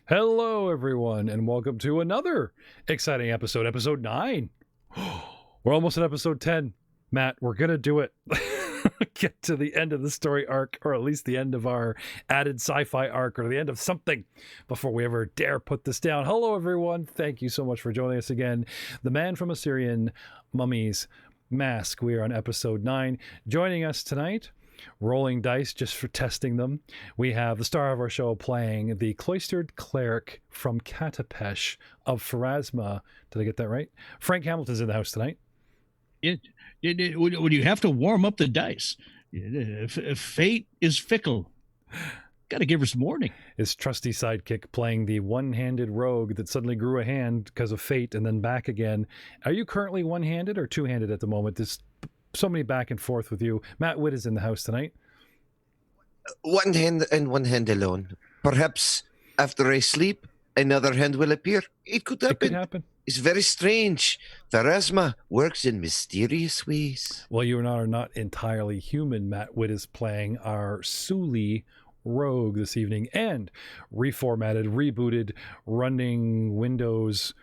Hello, everyone, and welcome to another exciting episode, episode 9. We're almost at episode 10. Matt, we're going to do it. Get to the end of the story arc, or at least the end of our added sci-fi arc, or the end of something before we ever dare put this down. Hello, everyone. Thank you so much for joining us again. The Man From Osirion, Mummies, Mask. We are on episode 9. Joining us tonight, rolling dice just for testing them, we have the star of our show playing the Cloistered Cleric from Catapesh of Pharasma. Did I get that right? Frank Hamilton's in the house tonight. When you have to warm up the dice, if fate is fickle, got to give her some warning. His trusty sidekick playing the one-handed rogue that suddenly grew a hand because of fate and then back again. Are you currently one-handed or two-handed at the moment? There's so many back and forth with you. Matt Witt is in the house tonight. One hand and one hand alone. Perhaps after I sleep, another hand will appear. It could happen. It could happen. It's very strange. Pharasma works in mysterious ways. Well, you and I are not entirely human. Matt Witt is playing our Suli rogue this evening and reformatted, rebooted, running Windows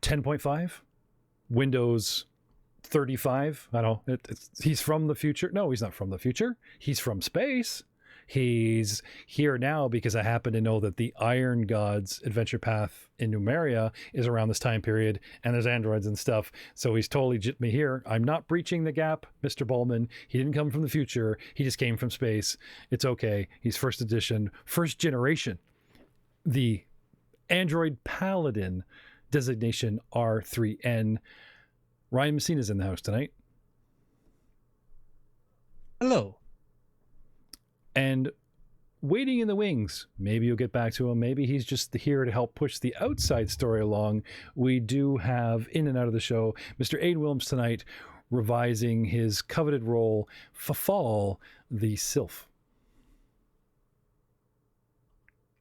10.5, Windows 35. I don't know. He's from the future. No, he's not from the future. He's from space. He's here now because I happen to know that the Iron Gods adventure path in Numera is around this time period, and there's androids and stuff. So he's totally jipped me here. I'm not breaching the gap, Mr. Bowman. He didn't come from the future. He just came from space. It's okay. He's first edition, first generation. The Android Paladin designation R3N. Ryan Messina's in the house tonight. Hello. And waiting in the wings, maybe you'll get back to him. Maybe he's just here to help push the outside story along. We do have in and out of the show Mr. Aidan Williams tonight revising his coveted role, Fafal the Sylph.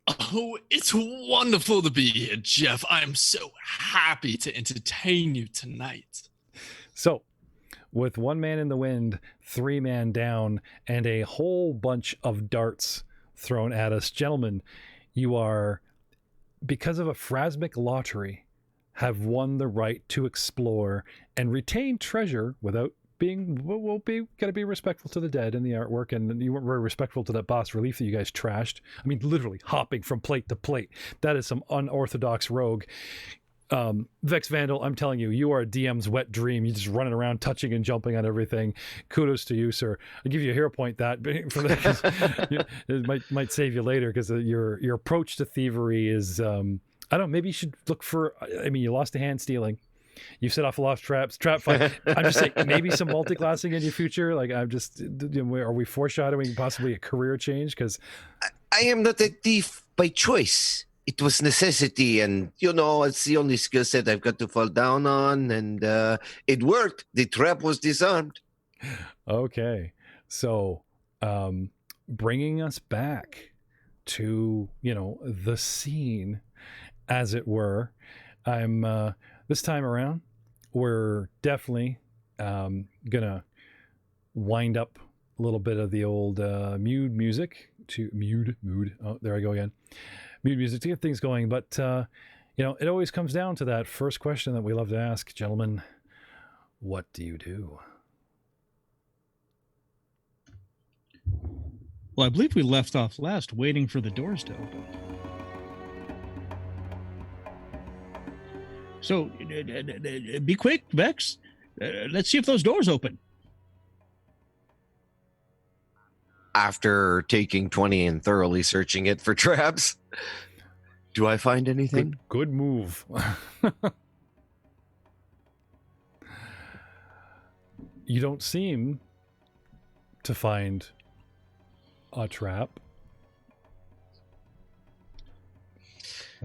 Oh, it's wonderful to be here, Jeff. I am so happy to entertain you tonight. So, with one man in the wind, 3 man down, and a whole bunch of darts thrown at us, gentlemen, you are, because of a phrasmic lottery, have won the right to explore and retain treasure without being, gotta be respectful to the dead in the artwork, and you weren't very respectful to that boss relief that you guys trashed. I mean, literally hopping from plate to plate. That is some unorthodox rogue. Vex Vandal, I'm telling you, you are a DM's wet dream. You're just running around, touching and jumping on everything. Kudos to you, sir. I'll give you a hero point that for that. It might save you later because your approach to thievery is I don't know. Maybe you should look for. I mean, you lost a hand stealing. You set off a lost trap fight. I'm just saying, maybe some multi-classing in your future. Like, I'm just, are we foreshadowing possibly a career change? Because I am not a thief by choice. It was necessity, and it's the only skill set I've got to fall down on, and it worked. The trap was disarmed. Okay, so bringing us back to the scene, as it were. I'm this time around, we're definitely gonna wind up a little bit of the old mood music to mood. Oh, there I go again. Mood music to get things going, but it always comes down to that first question that we love to ask, gentlemen. What do you do? Well, I believe we left off last waiting for the doors to open. So be quick, Vex. Let's see if those doors open. After taking 20 and thoroughly searching it for traps, do I find anything? Good move. You don't seem to find a trap.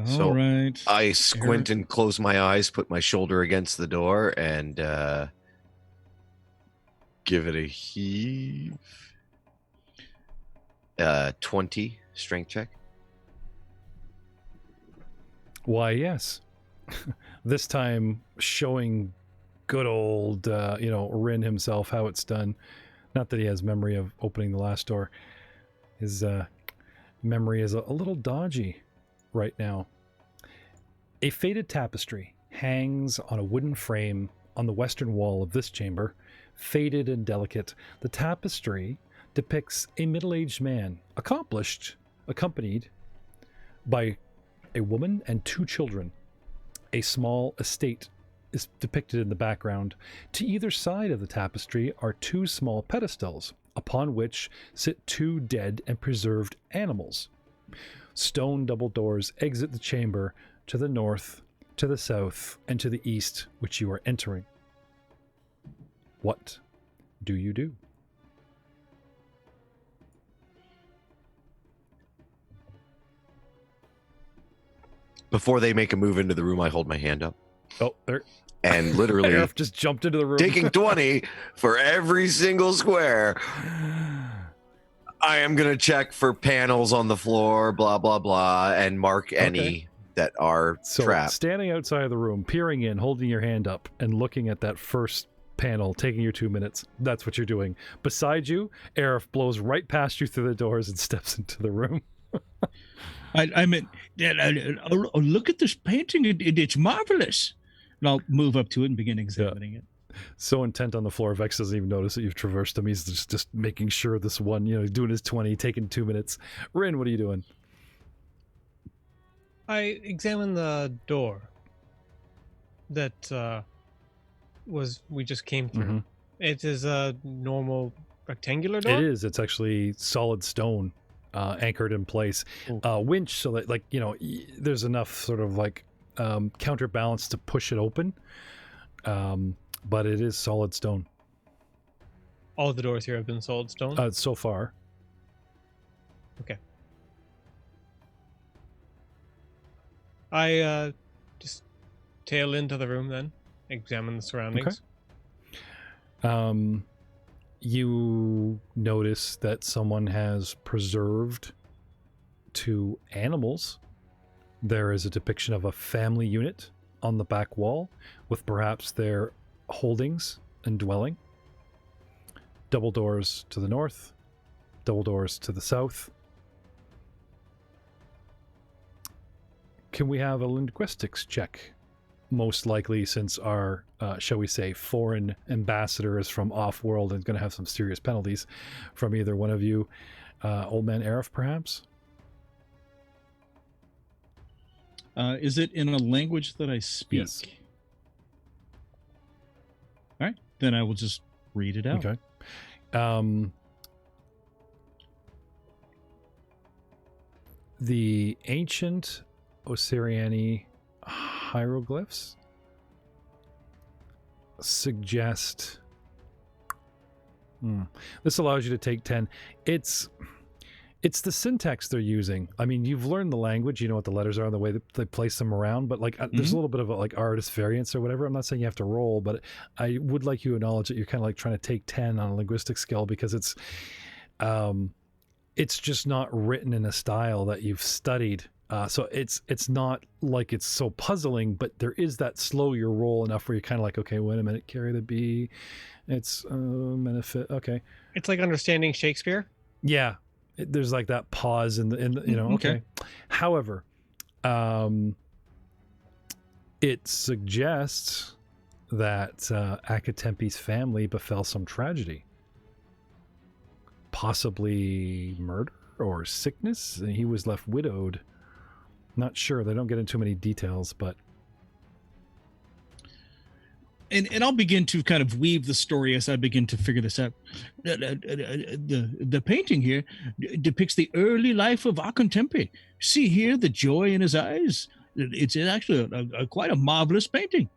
So All right. I squint and close my eyes, put my shoulder against the door, and give it a heave. 20 strength check. Why, yes. This time showing good old, Rin himself how it's done. Not that he has memory of opening the last door. His memory is a little dodgy right now. A faded tapestry hangs on a wooden frame on the western wall of this chamber. Faded and delicate, the tapestry depicts a middle-aged man, accompanied by a woman and 2 children. A small estate is depicted in the background. To either side of the tapestry are 2 small pedestals, upon which sit 2 dead and preserved animals. Stone double doors exit the chamber to the north, to the south, and to the east, which you are entering. What do you do? Before they make a move into the room, I hold my hand up. Oh, there. And literally Arif just jumped into the room. taking 20 for every single square. I am going to check for panels on the floor, blah, blah, blah, and mark any that are trapped. Standing outside of the room, peering in, holding your hand up, and looking at that first panel, taking your 2 minutes. That's what you're doing. Beside you, Arif blows right past you through the doors and steps into the room. I mean, look at this painting. It's marvelous. And I'll move up to it and begin examining it. So intent on the floor, Vex doesn't even notice that you've traversed him. He's just making sure this one, doing his 20, taking 2 minutes. Rin, what are you doing? I examine the door that we just came through. Mm-hmm. It is a normal rectangular door? It is. It's actually solid stone, anchored in place. Winch, so that, there's enough sort of counterbalance to push it open. But it is solid stone. All of the doors here have been solid stone? So far. Okay. I just tail into the room then, examine the surroundings. Okay. You notice that someone has preserved 2 animals. There is a depiction of a family unit on the back wall with perhaps their holdings and dwelling. Double doors to the north, double doors to the south. Can we have a linguistics check? Most likely, since our, shall we say, foreign ambassador is from off-world and going to have some serious penalties from either one of you. Old Man Arif, perhaps? Is it in a language that I speak? Yes. All right, then I will just read it out. Okay. The ancient Osiriani hieroglyphs suggest... This allows you to take 10. It's the syntax they're using. I mean, you've learned the language, you know what the letters are and the way that they place them around, but there's a little bit of artist variance or whatever. I'm not saying you have to roll, but I would like you to acknowledge that you're kind of trying to take 10 on a linguistic skill, because it's just not written in a style that you've studied. So it's not like it's so puzzling, but there is that slow your roll enough where you're kind of okay, wait a minute, carry the B. It's benefit. Okay. It's like understanding Shakespeare. Yeah. There's that pause in the okay. However, it suggests that Ackentempi's family befell some tragedy, possibly murder or sickness, and he was left widowed. Not sure. They don't get into too many details, but and I'll begin to kind of weave the story as I begin to figure this out. The painting here depicts the early life of Ackentempi. See here the joy in his eyes. It's actually quite a marvelous painting.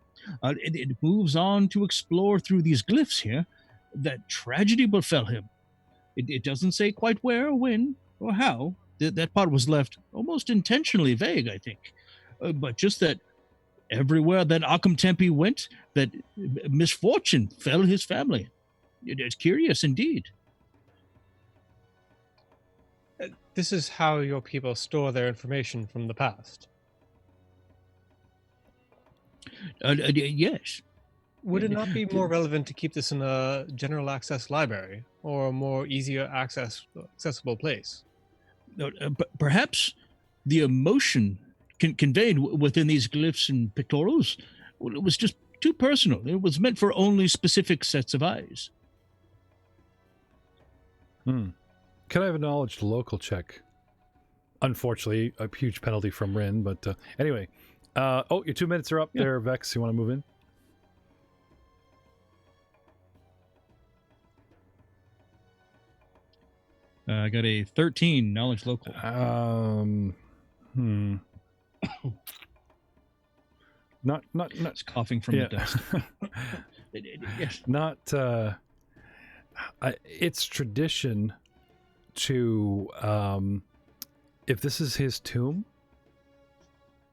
It moves on to explore through these glyphs here that tragedy befell him. It doesn't say quite where or when or how. That part was left almost intentionally vague, I think. But just that everywhere that Ackentempi went, that misfortune fell his family. It's curious indeed. This is how your people store their information from the past. Yes. Would it not be more relevant to keep this in a general access library or a more easier accessible place? Perhaps the emotion conveyed within these glyphs and pictorials, well, it was just too personal. It was meant for only specific sets of eyes. Can I have a knowledge local check? Unfortunately, a huge penalty from Rin, but anyway. Your 2 minutes are up there, Vex. You want to move in? I got a 13 knowledge local. Not. It's coughing from the dust. Yes. Not. It's tradition to, if this is his tomb,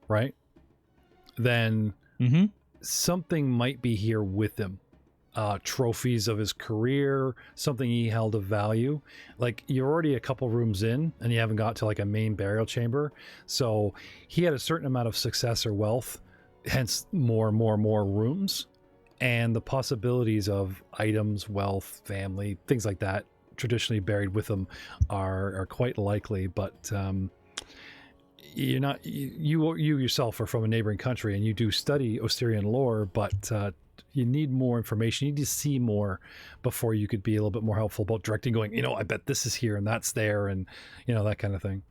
right? Then something might be here with him. Trophies of his career, something he held of value. Like, you're already a couple rooms in and you haven't got to like a main burial chamber. So he had a certain amount of success or wealth, hence more rooms. And the possibilities of items, wealth, family, things like that traditionally buried with him are quite likely. But you're not, you yourself are from a neighboring country and you do study Osirion lore, but you need more information. You need to see more before you could be a little bit more helpful about directing, going, I bet this is here and that's there, and that kind of thing.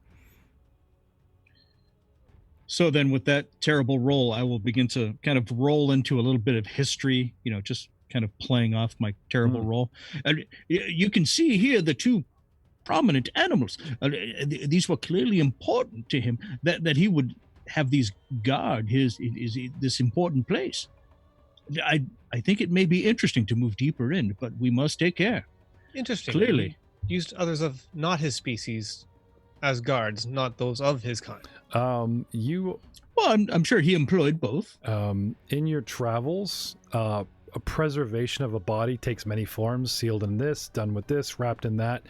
So then with that terrible roll, I will begin to kind of roll into a little bit of history, just kind of playing off my terrible roll. And you can see here the two prominent animals. These were clearly important to him, that he would have these guard this important place. I think it may be interesting to move deeper in, but we must take care. Interesting. Clearly. He used others of not his species as guards, not those of his kind. Well, I'm sure he employed both. In your travels, a preservation of a body takes many forms, sealed in this, done with this, wrapped in that,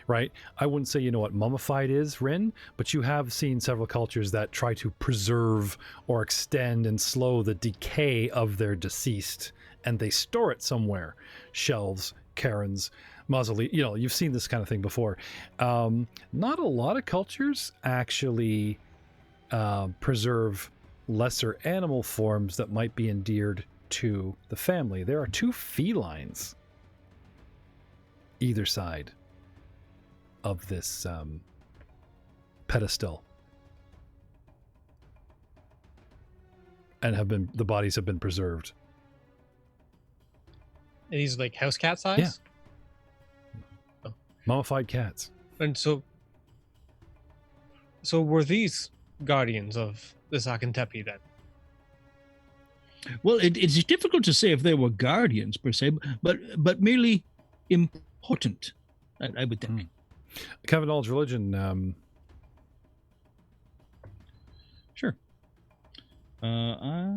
right? I wouldn't say you know what mummified is, Rin, but you have seen several cultures that try to preserve or extend and slow the decay of their deceased, and they store it somewhere. Shelves, cairns, mausoleum, you've seen this kind of thing before. Not a lot of cultures actually preserve lesser animal forms that might be endeared to the family. There are 2 felines either side of this pedestal, and the bodies have been preserved. And he's like house cat size? Yeah. Mummified cats. And so were these guardians of this Ackentempi then? Well, it's difficult to say if they were guardians per se, but merely important, I would think. Kind of knowledge religion. Sure. I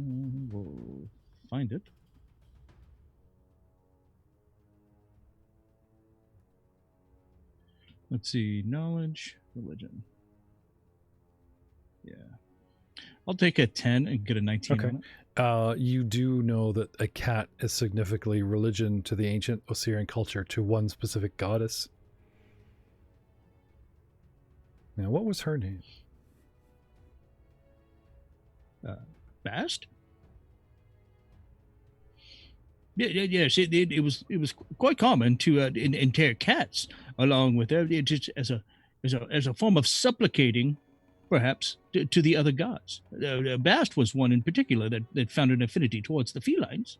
will find it. Let's see, knowledge, religion. Yeah. I'll take a 10 and get a 19 on it. You do know that a cat is significantly religion to the ancient Osirian culture, to one specific goddess. Now, what was her name? Bast? Yes, it was quite common to interrogate cats along with it, just as a form of supplicating, perhaps, to the other gods. Bast was one in particular that found an affinity towards the felines.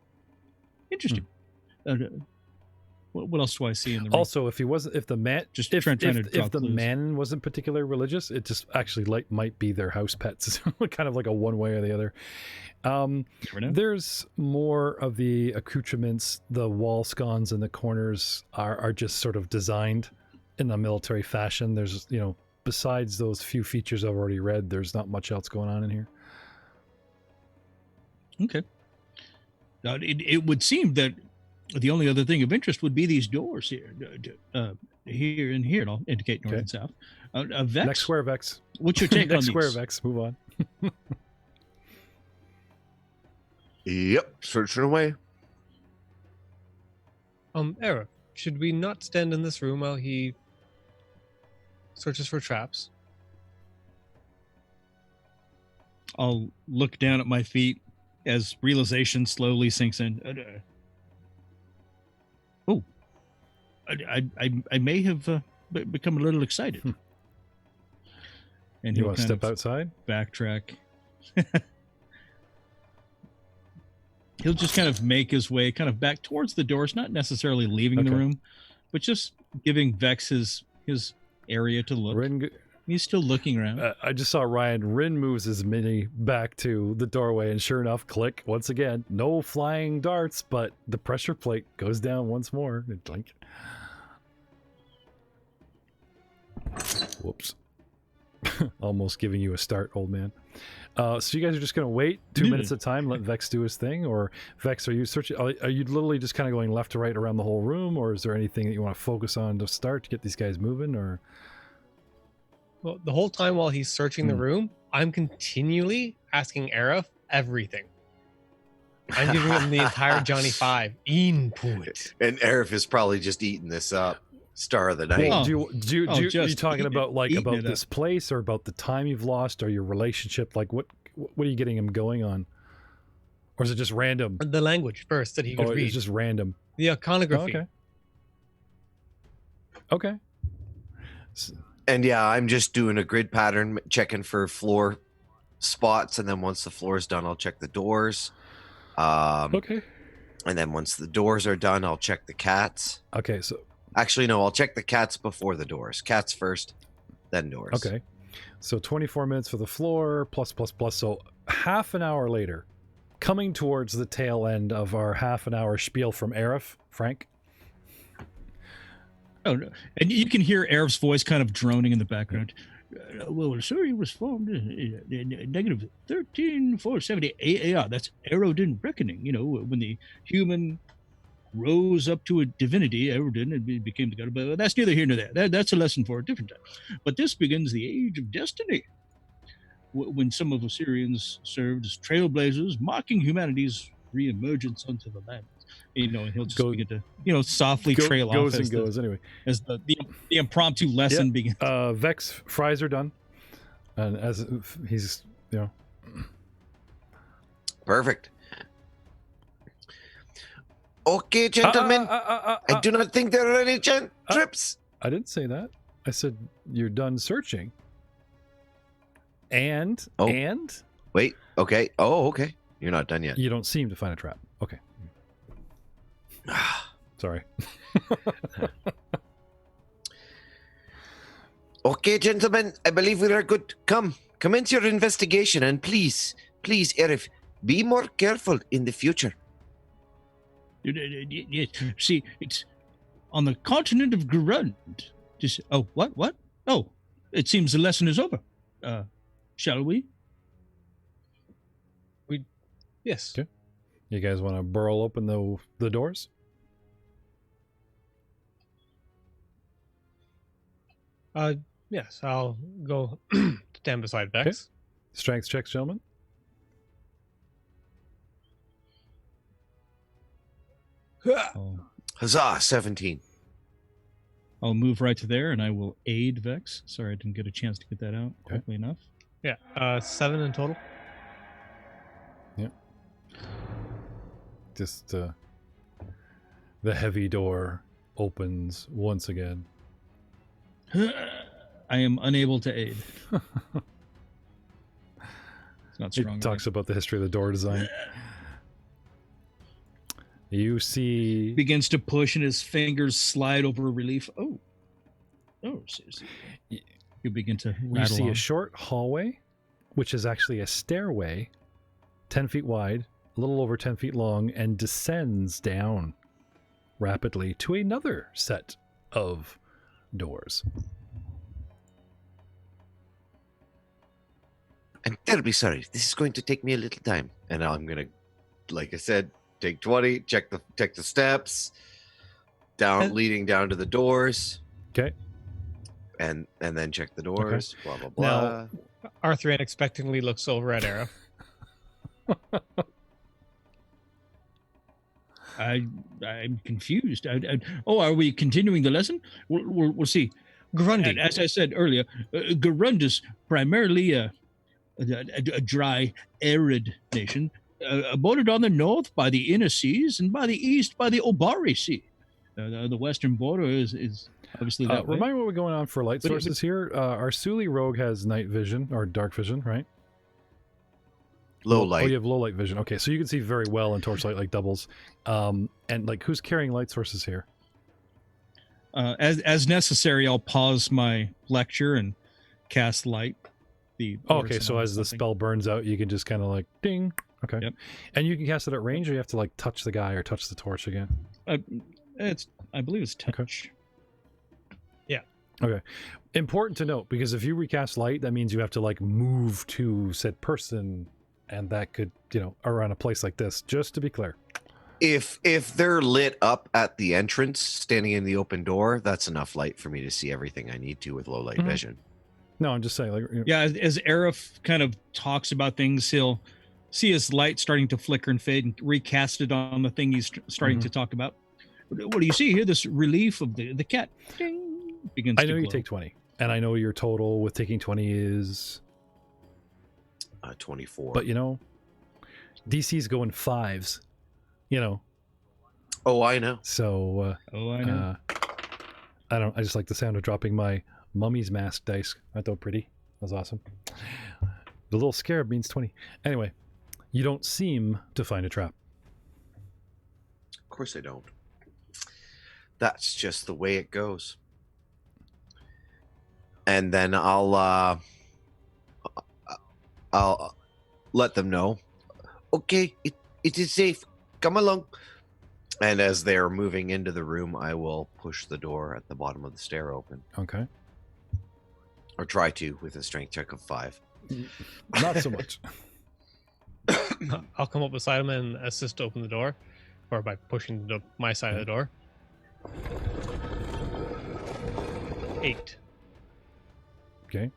Interesting. What else do I see in the ring? Also, if the man wasn't particularly religious, it just actually might be their house pets, kind of like a one way or the other. There's more of the accoutrements. The wall scones in the corners are just sort of designed in a military fashion. There's besides those few features I've already read, there's not much else going on in here. Okay. Now, it would seem that the only other thing of interest would be these doors here. Here and here, and I'll indicate north and south. Vex? Next square, Vex. What's your take on these? Next square, Vex. Move on. Yep, searching away. Arif, should we not stand in this room while he searches for traps? I'll look down at my feet as realization slowly sinks in. I may have become a little excited. And You he'll want to kind step of outside? backtrack. He'll just kind of make his way kind of back towards the doors, not necessarily leaving the Okay. room, but just giving Vex his area to look. Rin, He's still looking around. I just saw Ryan. Rin moves his mini back to the doorway, and sure enough, click once again. No flying darts, but the pressure plate goes down once more. And blink. Whoops. Almost giving you a start, old man. So you guys are just going to wait 2 minutes at a time, let Vex do his thing? Or Vex, are you searching? Are you literally just kind of going left to right around the whole room? Or is there anything that you want to focus on to start to get these guys moving? Or Well, the whole time while he's searching the room, I'm continually asking Arif everything. I'm giving him the entire Johnny 5 input. And Arif is probably just eating this up. Star of the night. Well, Oh. are you Just talking eating about like it about up. this place or about the time you've lost or your relationship? Like what are you getting him going on? Or is it just random? The language first that he could Oh, read. it's just random. The Oh, iconography. okay. Okay. And yeah, I'm just doing a grid pattern, checking for floor spots, and then once the floor is done, I'll check the doors. Okay. And then once the doors are done, I'll check the cats. Okay. So Actually, no, I'll check the cats before the doors. Cats first, then doors. okay. So 24 minutes for the floor plus. So half an hour later, coming towards the tail end of our half an hour spiel from Arif, Frank. Oh, no. And you can hear Arif's voice kind of droning in the background. Well, Surrey was formed in negative 13,470 AAR. That's Aerodin reckoning. You know, when the human rose up to a divinity, Aerodin, and became the god. But that's neither here nor there. That's a lesson for a different time. But this begins the age of destiny, when some of Osirians served as trailblazers, marking humanity's re-emergence onto the land. You know, and he'll just begin to, softly trail off goes as and goes anyway. as the impromptu lesson begins. Vex fries are done, and as he's Perfect. Okay, gentlemen. I do not think there are any trips. I didn't say that. I said you're done searching. And Wait. Okay. Oh, okay. You're not done yet. you don't seem to find a trap. Okay. Sorry. Okay, gentlemen. I believe we are good. Commence your investigation, and please, Arif, be more careful in the future. Yes. See, it's on the continent of Grund. What? Oh, it seems the lesson is over. Shall we? Yes. Okay. You guys want to burrow open the doors? Yes, I'll go stand beside Vex. Strength checks, gentlemen. Huzzah! 17. I'll move right to there, and I will aid Vex. Sorry, I didn't get a chance to get that out quickly enough. Yeah, 7 in total. Just the heavy door opens once again. I am unable to aid. It's not strong. It talks about the history of the door design. You see... Begins to push, and his fingers slide over a relief. Oh, seriously. You begin to rattle You see on. a short hallway, which is actually a stairway, 10 feet wide, a little over 10 feet long, and descends down rapidly to another set of doors. I'm terribly sorry. This is going to take me a little time, and I'm gonna, like I said, take 20. Check the steps down, leading down to the doors. Okay. And then check the doors. Blah blah blah. Now, Arthur unexpectedly looks over at Arif. I'm confused. Are we continuing the lesson? We'll see. Grundy. As I said earlier, Garund is primarily a dry, arid nation, bordered on the north by the inner seas and by the east by the Obari Sea. The western border is obviously that way. Remind me what we're going on for light sources here. Our Suli rogue has night vision or dark vision, right? Low light. Oh, you have low light vision. Okay, so you can see very well in torchlight, like doubles. And like, who's carrying light sources here? As necessary, I'll pause my lecture and cast light. Okay, so as the spell burns out, you can just kind of like ding. Okay. Yep. And you can cast it at range, or you have to like touch the guy or touch the torch again? I believe it's touch. Okay. Important to note, because if you recast light, that means you have to like move to said person, and that could, around a place like this, just to be clear. If they're lit up at the entrance, standing in the open door, that's enough light for me to see everything I need to with low light vision. No, I'm just saying, like, Yeah, as Arif kind of talks about things, he'll see his light starting to flicker and fade and recast it on the thing he's starting to talk about. What do you see here? This relief of the cat. Ding, begins I know to you glow. take 20, and I know your total with taking 20 is 24. But DC's going 5s, Oh, I know. So I know. I just like the sound of dropping my mummy's mask dice. Aren't they pretty? That was awesome. The little scarab means 20. Anyway, you don't seem to find a trap. Of course I don't. That's just the way it goes. And then I'll let them know. Okay, it is safe. Come along. And as they're moving into the room, I will push the door at the bottom of the stair open. Okay. Or try to with a strength check of 5. Not so much. I'll come up beside him and assist to open the door, or by pushing my side of the door. 8. Okay.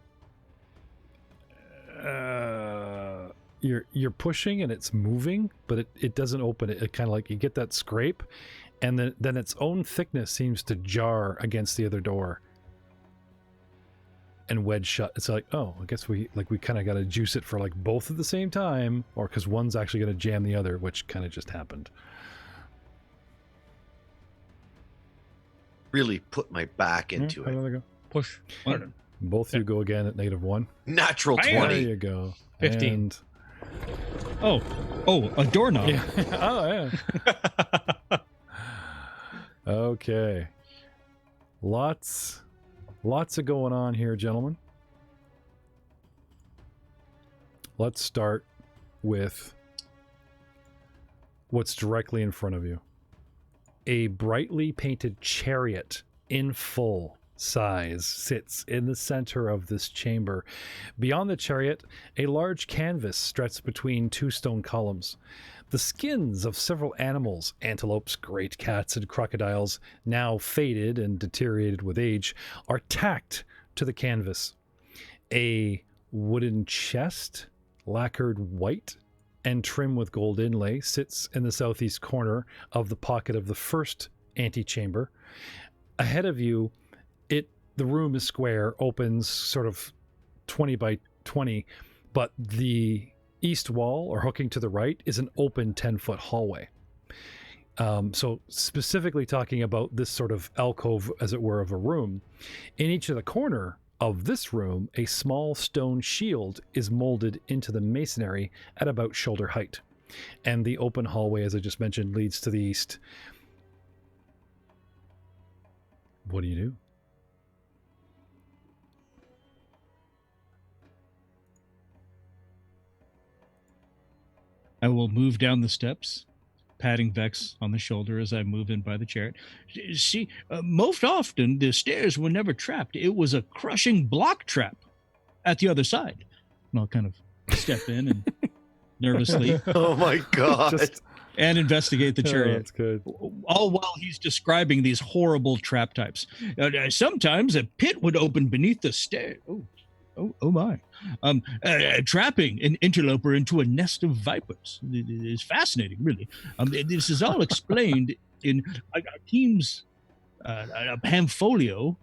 You're pushing and it's moving, but it doesn't open. It kind of like, you get that scrape, and then its own thickness seems to jar against the other door and wedge shut. It's like, oh, I guess we kind of got to juice it for like both at the same time, or because one's actually going to jam the other, which kind of just happened. Really put my back into How it. do they go? Push. Both of you go again at -1. Natural Bam! 20. There you go. 15. And, Oh, a doorknob. yeah. Oh, yeah. Okay. Lots of going on here, gentlemen. Let's start with what's directly in front of you. A brightly painted chariot in full size sits in the center of this chamber. Beyond the chariot, a large canvas stretches between 2 stone columns. The skins of several animals, antelopes, great cats, and crocodiles, now faded and deteriorated with age, are tacked to the canvas. A wooden chest, lacquered white and trimmed with gold inlay, sits in the southeast corner of the pocket of the first antechamber. Ahead of you, the room is square, opens sort of 20 by 20, but the east wall, or hooking to the right, is an open 10-foot hallway. So specifically talking about this sort of alcove, as it were, of a room. In each of the corner of this room, a small stone shield is molded into the masonry at about shoulder height. And the open hallway, as I just mentioned, leads to the east. What do you do? I will move down the steps, patting Vex on the shoulder as I move in by the chariot. See, most often the stairs were never trapped. It was a crushing block trap at the other side. And I'll kind of step in and nervously Oh my god. and investigate the Oh, chariot. that's good. All while he's describing these horrible trap types. Sometimes a pit would open beneath the stair. Oh my. Trapping an interloper into a nest of vipers. It is fascinating, really. This is all explained in our team's pamfolio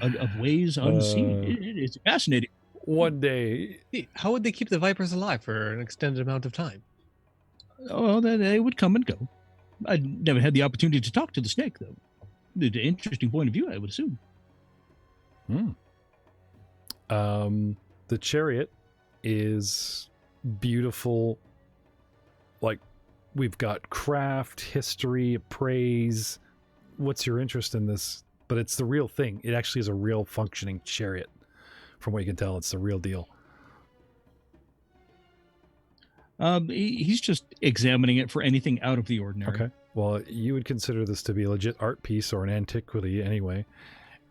of ways unseen. It's fascinating. one day. How would they keep the vipers alive for an extended amount of time? Oh, they would come and go. I never had the opportunity to talk to the snake, though. The interesting point of view, I would assume. The chariot is beautiful. Like, we've got craft, history, praise. What's your interest in this? But it's the real thing. It actually is a real functioning chariot. From what you can tell, it's the real deal. He's just examining it for anything out of the ordinary. Okay. Well, you would consider this to be a legit art piece or an antiquity anyway.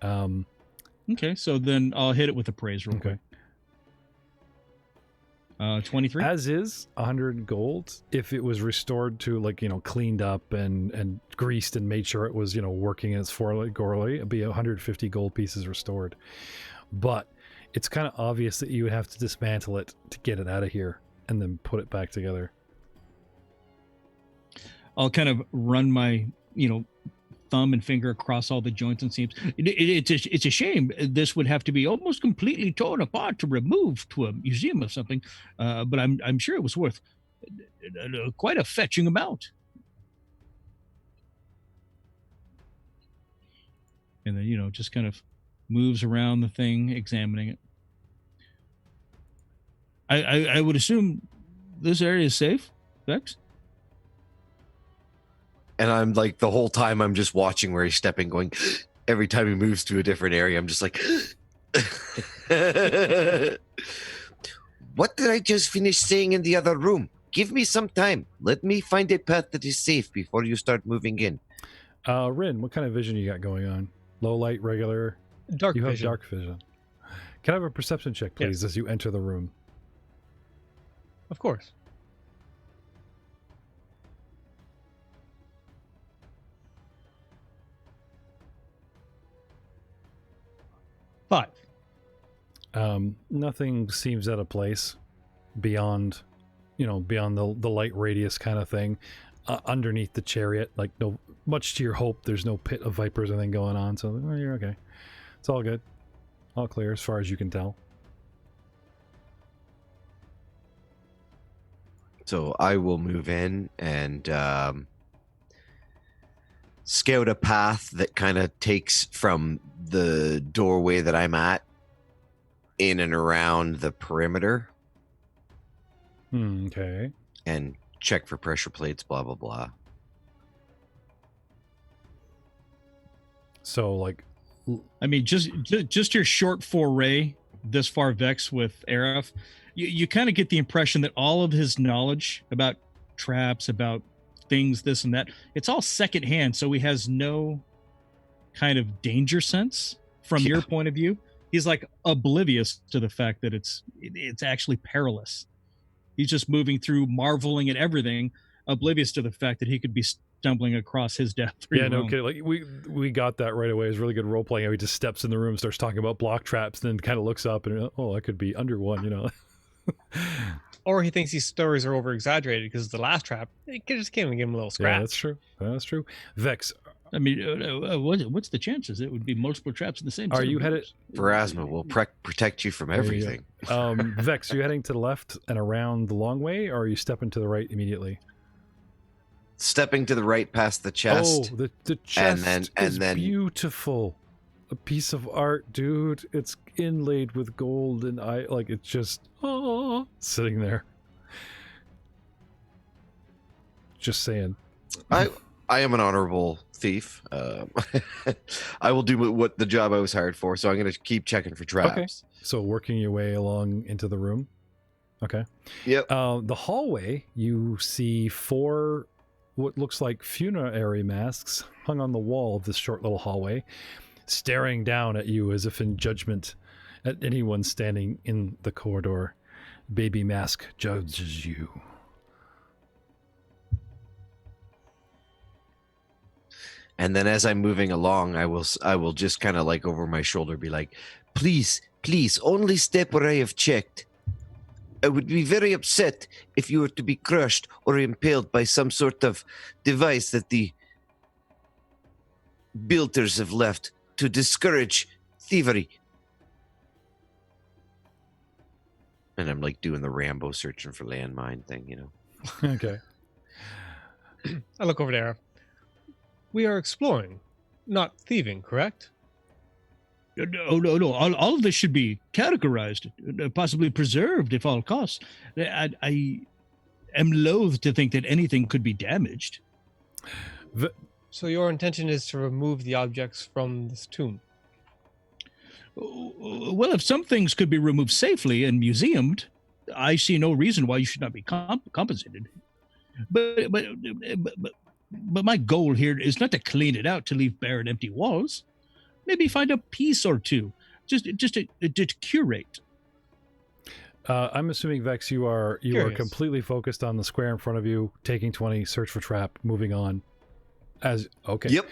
Okay, so then I'll hit it with a praise real quick. 23. As is 100 gold. If it was restored to, like, cleaned up and greased and made sure it was, working in its forelly, it'd be 150 gold pieces restored. But it's kind of obvious that you would have to dismantle it to get it out of here and then put it back together. I'll kind of run my, thumb and finger across all the joints and seams. It's a shame. This would have to be almost completely torn apart to remove to a museum or something. But I'm sure it was worth quite a fetching amount. And then, just kind of moves around the thing, examining it. I would assume this area is safe, Vex? And I'm like, the whole time I'm just watching where he's stepping, going, every time he moves to a different area, I'm just like, what did I just finish saying in the other room? Give me some time. Let me find a path that is safe before you start moving in. Rin, what kind of vision you got going on? Low light, regular? Dark You have vision. dark vision. Can I have a perception check, please, as you enter the room? Of course. Five. Nothing seems out of place beyond, beyond the light radius kind of thing. Underneath the chariot, like, no, much to your hope, there's no pit of vipers or anything going on, so you're okay. It's all good. All clear as far as you can tell. So I will move in and scout a path that kind of takes from the doorway that I'm at in and around the perimeter. Okay. And check for pressure plates, blah, blah, blah. So, like... I mean, just your short foray this far, Vex, with Arif, you kind of get the impression that all of his knowledge about traps, about things, this and that, it's all secondhand, so he has no kind of danger sense from your point of view. He's like oblivious to the fact that it's actually perilous. He's just moving through, marveling at everything, oblivious to the fact that he could be stumbling across his death. Yeah, no kidding. Like, we got that right away. It was really good role playing. He just steps in the room, starts talking about block traps, then kind of looks up and, I could be under one, Or he thinks these stories are over exaggerated because the last trap, it just came and give him a little scratch. Yeah, that's true. That's true. Vex. I mean, what's the chances? It would be multiple traps in the same. Are you headed? Pharasma will protect you from everything. Vex, are you heading to the left and around the long way, or are you stepping to the right immediately? Stepping to the right past the chest. Oh, the chest and then beautiful. A piece of art, dude. It's inlaid with gold, and it's just sitting there. Just saying. I am an honorable thief. I will do what the job I was hired for, so I'm going to keep checking for traps. Okay. So working your way along into the room. Okay. Yep. The hallway, you see 4 what looks like funerary masks hung on the wall of this short little hallway, staring down at you as if in judgment at anyone standing in the corridor. Baby mask judges you. And then as I'm moving along, I will just kind of like over my shoulder be like, please, only step where I have checked. I would be very upset if you were to be crushed or impaled by some sort of device that the builders have left to discourage thievery. And I'm like doing the Rambo searching for landmine thing, you know. Okay. I look over there. We are exploring, not thieving, correct? No. All of this should be categorized, possibly preserved if all costs. I am loath to think that anything could be damaged. So your intention is to remove the objects from this tomb? Well, if some things could be removed safely and museumed, I see no reason why you should not be compensated. But my goal here is not to clean it out to leave bare and empty walls. Maybe find a piece or two, just to curate. I'm assuming, Vex, you are Curious. completely focused on the square in front of you, taking 20, search for trap, moving on. Okay. Yep.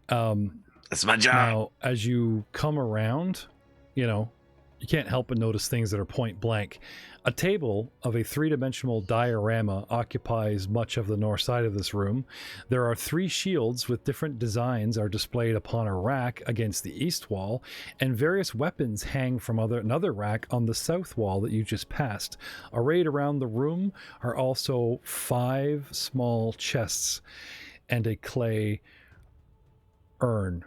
Um, That's my job. Now, as you come around, you can't help but notice things that are point blank. A table of a three-dimensional diorama occupies much of the north side of this room. There are 3 shields with different designs are displayed upon a rack against the east wall, and various weapons hang from another rack on the south wall that you just passed. Arrayed around the room are also 5 small chests and a clay urn.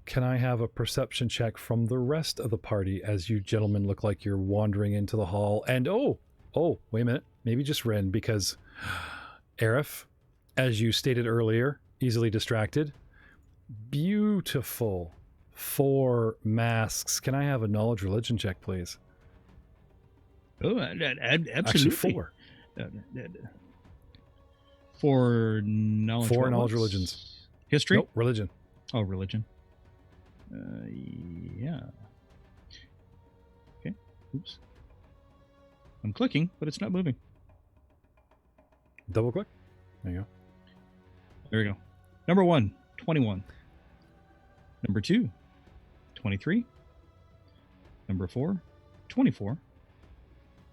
Can I have a perception check from the rest of the party as you gentlemen look like you're wandering into the hall? And oh, wait a minute. Maybe just Ren, because Arif, as you stated earlier, easily distracted. Beautiful 4 masks. Can I have a knowledge religion check, please? Oh, absolutely. Actually, 4. For knowledge. 4 knowledge religions. History? Nope, religion. Oh, religion. Yeah. Okay. Oops. I'm clicking, but it's not moving. Double click. There you go. There we go. Number 1, 21. Number 2, 23. Number 4, 24.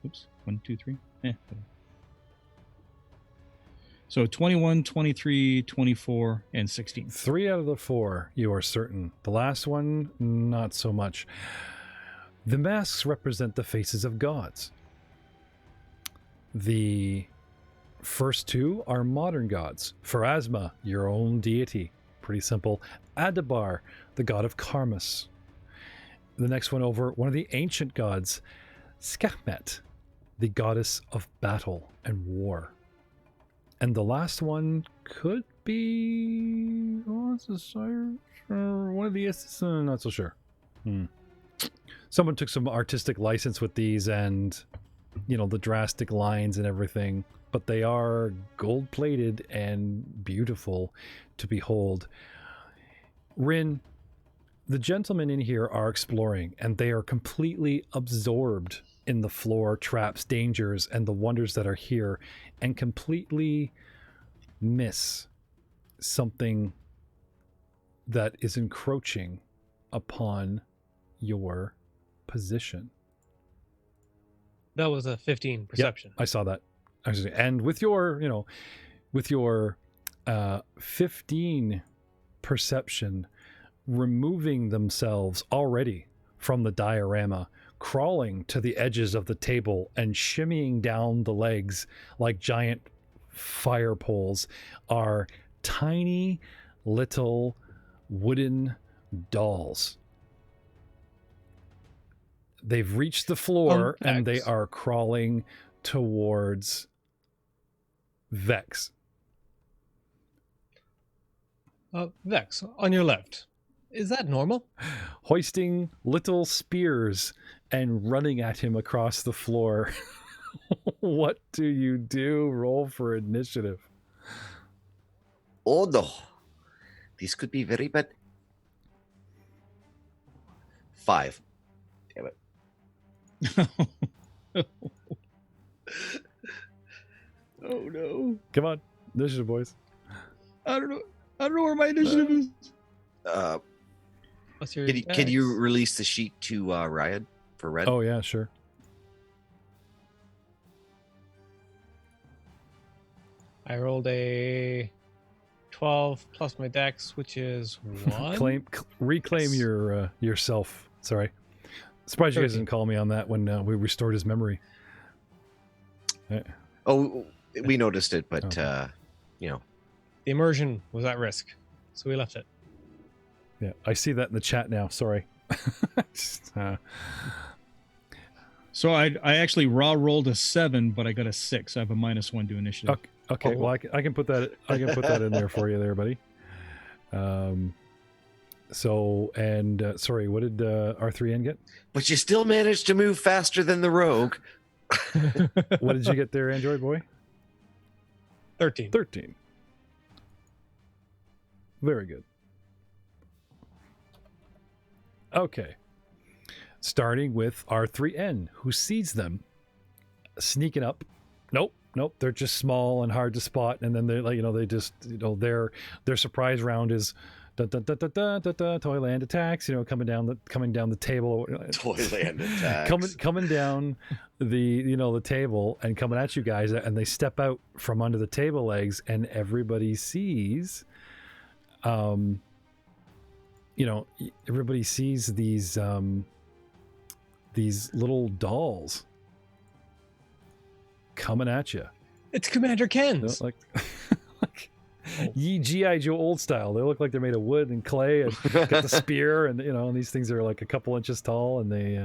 Oops. 1, 2, 3. So 21, 23, 24, and 16. 3 out of the 4, you are certain. The last one, not so much. The masks represent the faces of gods. The first 2 are modern gods. Pharasma, your own deity. Pretty simple. Adabar, the god of Karmas. The next one over, one of the ancient gods. Skahmet, the goddess of battle and war. And the last one could be one of the not so sure. Someone took some artistic license with these and the drastic lines and everything, but they are gold plated and beautiful to behold. Rin, the gentlemen in here are exploring, and they are completely absorbed in the floor, traps, dangers, and the wonders that are here, and completely miss something that is encroaching upon your position. That was a 15 perception. Yep, I saw that. And with your, with your 15 perception, removing themselves already from the diorama, crawling to the edges of the table and shimmying down the legs like giant fire poles are tiny little wooden dolls. They've reached the floor and they are crawling towards Vex. Vex, on your left. Is that normal? Hoisting little spears and running at him across the floor. What do you do? Roll for initiative. Oh no. This could be very bad. 5. Damn it. Oh no. Come on. Initiative, boys. I don't know where my initiative is. What's your Can you release the sheet to Ryan for red? Oh, yeah, sure. I rolled a 12 plus my dex, which is 1. Reclaim Yes. yourself. Sorry. Surprised you guys 13. didn't call me on that when we restored his memory. Oh, we noticed it, but Oh. you know. The immersion was at risk, so we left it. Yeah, I see that in the chat now. Sorry. So I actually raw rolled a 7, but I got a 6. I have a -1 to initiative. Okay. Oh. Well, I can put that. I can put that in there for you, there, buddy. So sorry, what did R3N get? But you still managed to move faster than the rogue. What did you get there, Android boy? 13. 13. Very good. Okay. Starting with R3N, who sees them sneaking up. Nope. They're just small and hard to spot, and then they're like, they just, their surprise round is Toyland attacks. Coming down the table. Toyland attacks. coming down the table and coming at you guys, and they step out from under the table legs, and everybody sees. Everybody sees these little dolls coming at you. It's Commander Ken's. Like G.I. Joe old style. They look like they're made of wood and clay, and got the spear, and and these things are like a couple inches tall, and they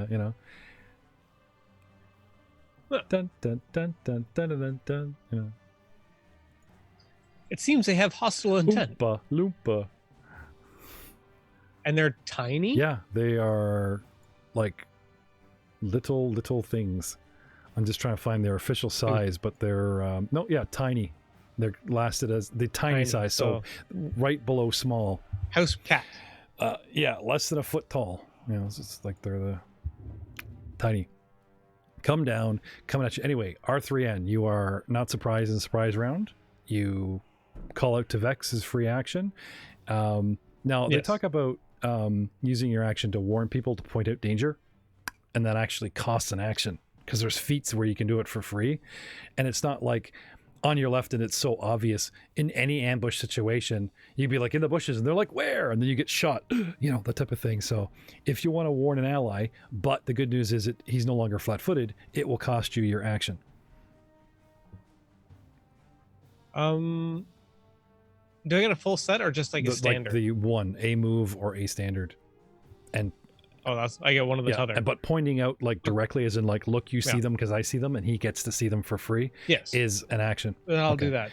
dun dun dun dun dun dun dun. It seems they have hostile intent. Loompa, loompa. And they're tiny? Yeah, they are like little things. I'm just trying to find their official size, but they're tiny. They're lasted as the tiny size, so right below small. House cat. Less than a foot tall. It's just like they're the tiny. Come down, coming at you. Anyway, R3N, you are not surprised in the surprise round. You call out to Vex's free action. Now, they talk about using your action to warn people to point out danger, and that actually costs an action, because there's feats where you can do it for free, and it's not like on your left and it's so obvious. In any ambush situation, you'd be like in the bushes and they're like, where? And then you get shot, that type of thing. So if you want to warn an ally, but the good news is he's no longer flat-footed, it will cost you your action. Do I get a full set or just like a standard? Like the one, a move or a standard. And I get one of the other. But pointing out like directly, as in like, look, you see them because I see them, and he gets to see them for free. Yes, is an action. Then I'll do that.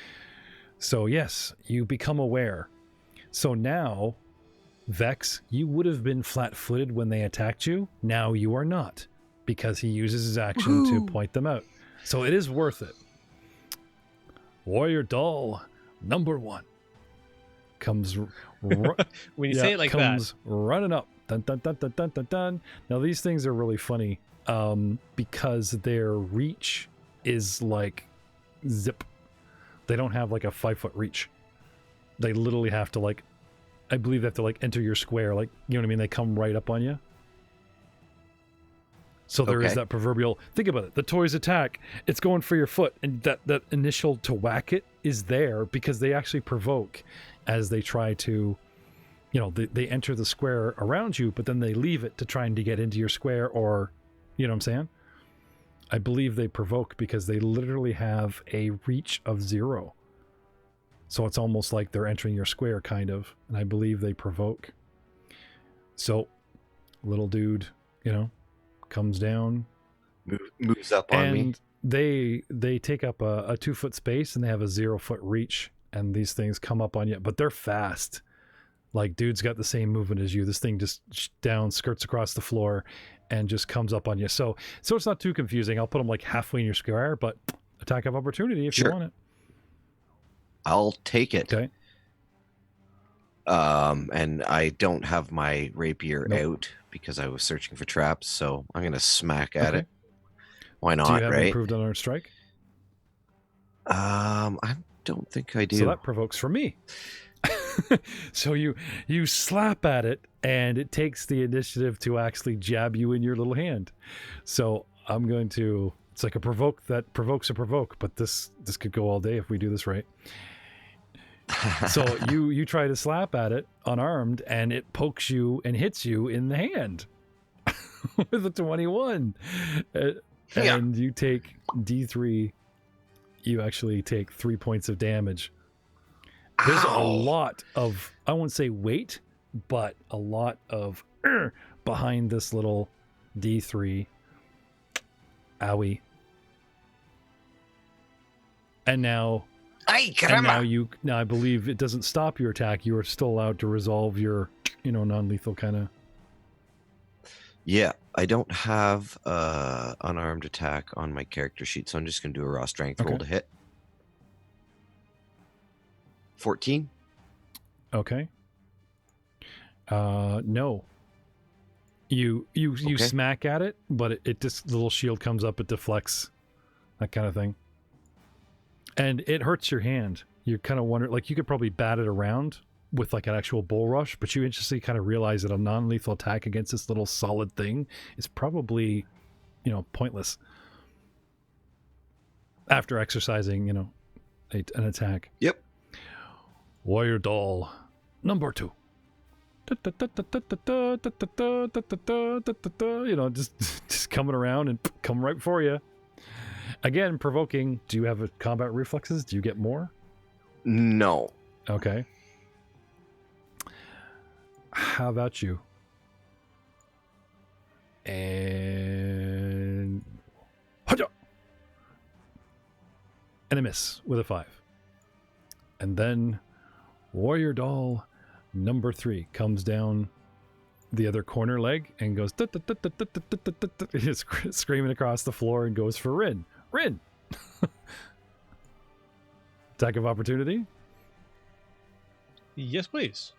So yes, you become aware. So now, Vex, you would have been flat-footed when they attacked you. Now you are not, because he uses his action to point them out. So it is worth it. Warrior doll number 1 comes. When you say it like comes that, running up. Dun, dun, dun, dun, dun, dun, dun. Now these things are really funny because their reach is like zip. They don't have like a 5-foot reach. They literally have to I believe they have to enter your square, you know what I mean? They come right up on you. So there is that proverbial, think about it, the toys attack, it's going for your foot, and that initial to whack it is there because they actually provoke as they try to, they enter the square around you, but then they leave it to trying to get into your square, or, you know what I'm saying? I believe they provoke because they literally have a reach of 0. So it's almost like they're entering your square, kind of, and I believe they provoke. So, little dude, comes down, moves up on me, and they take up a 2-foot space, and they have a 0-foot reach, and these things come up on you, but they're fast. Like, dude's got the same movement as you. This thing just skirts across the floor and just comes up on you. So it's not too confusing. I'll put them halfway in your square, but attack of opportunity if you want it. I'll take it. Okay. And I don't have my rapier out because I was searching for traps, so I'm gonna smack at it. Why not? Do you have right? improved on our strike? I don't think I do. So that provokes from me. So you slap at it, and it takes the initiative to actually jab you in your little hand. So I'm going to. It's like a provoke that provokes a provoke, but this could go all day if we do this right. So you try to slap at it unarmed, and it pokes you and hits you in the hand with a 21, and you take D3 you actually take 3 points of damage. There's a lot of, I won't say weight, but a lot of behind this little D3. Owie. And now, now I believe it doesn't stop your attack. You are still allowed to resolve your, non-lethal kind of. Yeah, I don't have unarmed attack on my character sheet, so I'm just going to do a raw strength roll to hit. 14. Okay. No. You smack at it, but it just, the little shield comes up, it deflects, that kind of thing. And it hurts your hand. You're kind of wondering, like, you could probably bat it around with like an actual bull rush, but you instantly kind of realize that a non-lethal attack against this little solid thing is probably, pointless. After exercising, an attack. Yep. Warrior doll number 2. Just coming around and come right for you. Again, provoking. Do you have combat reflexes? Do you get more? No. Okay. How about you? And a miss with a 5. And then Warrior doll number 3 comes down the other corner leg and goes screaming across the floor and goes for Rin. Attack of opportunity. Yes, please.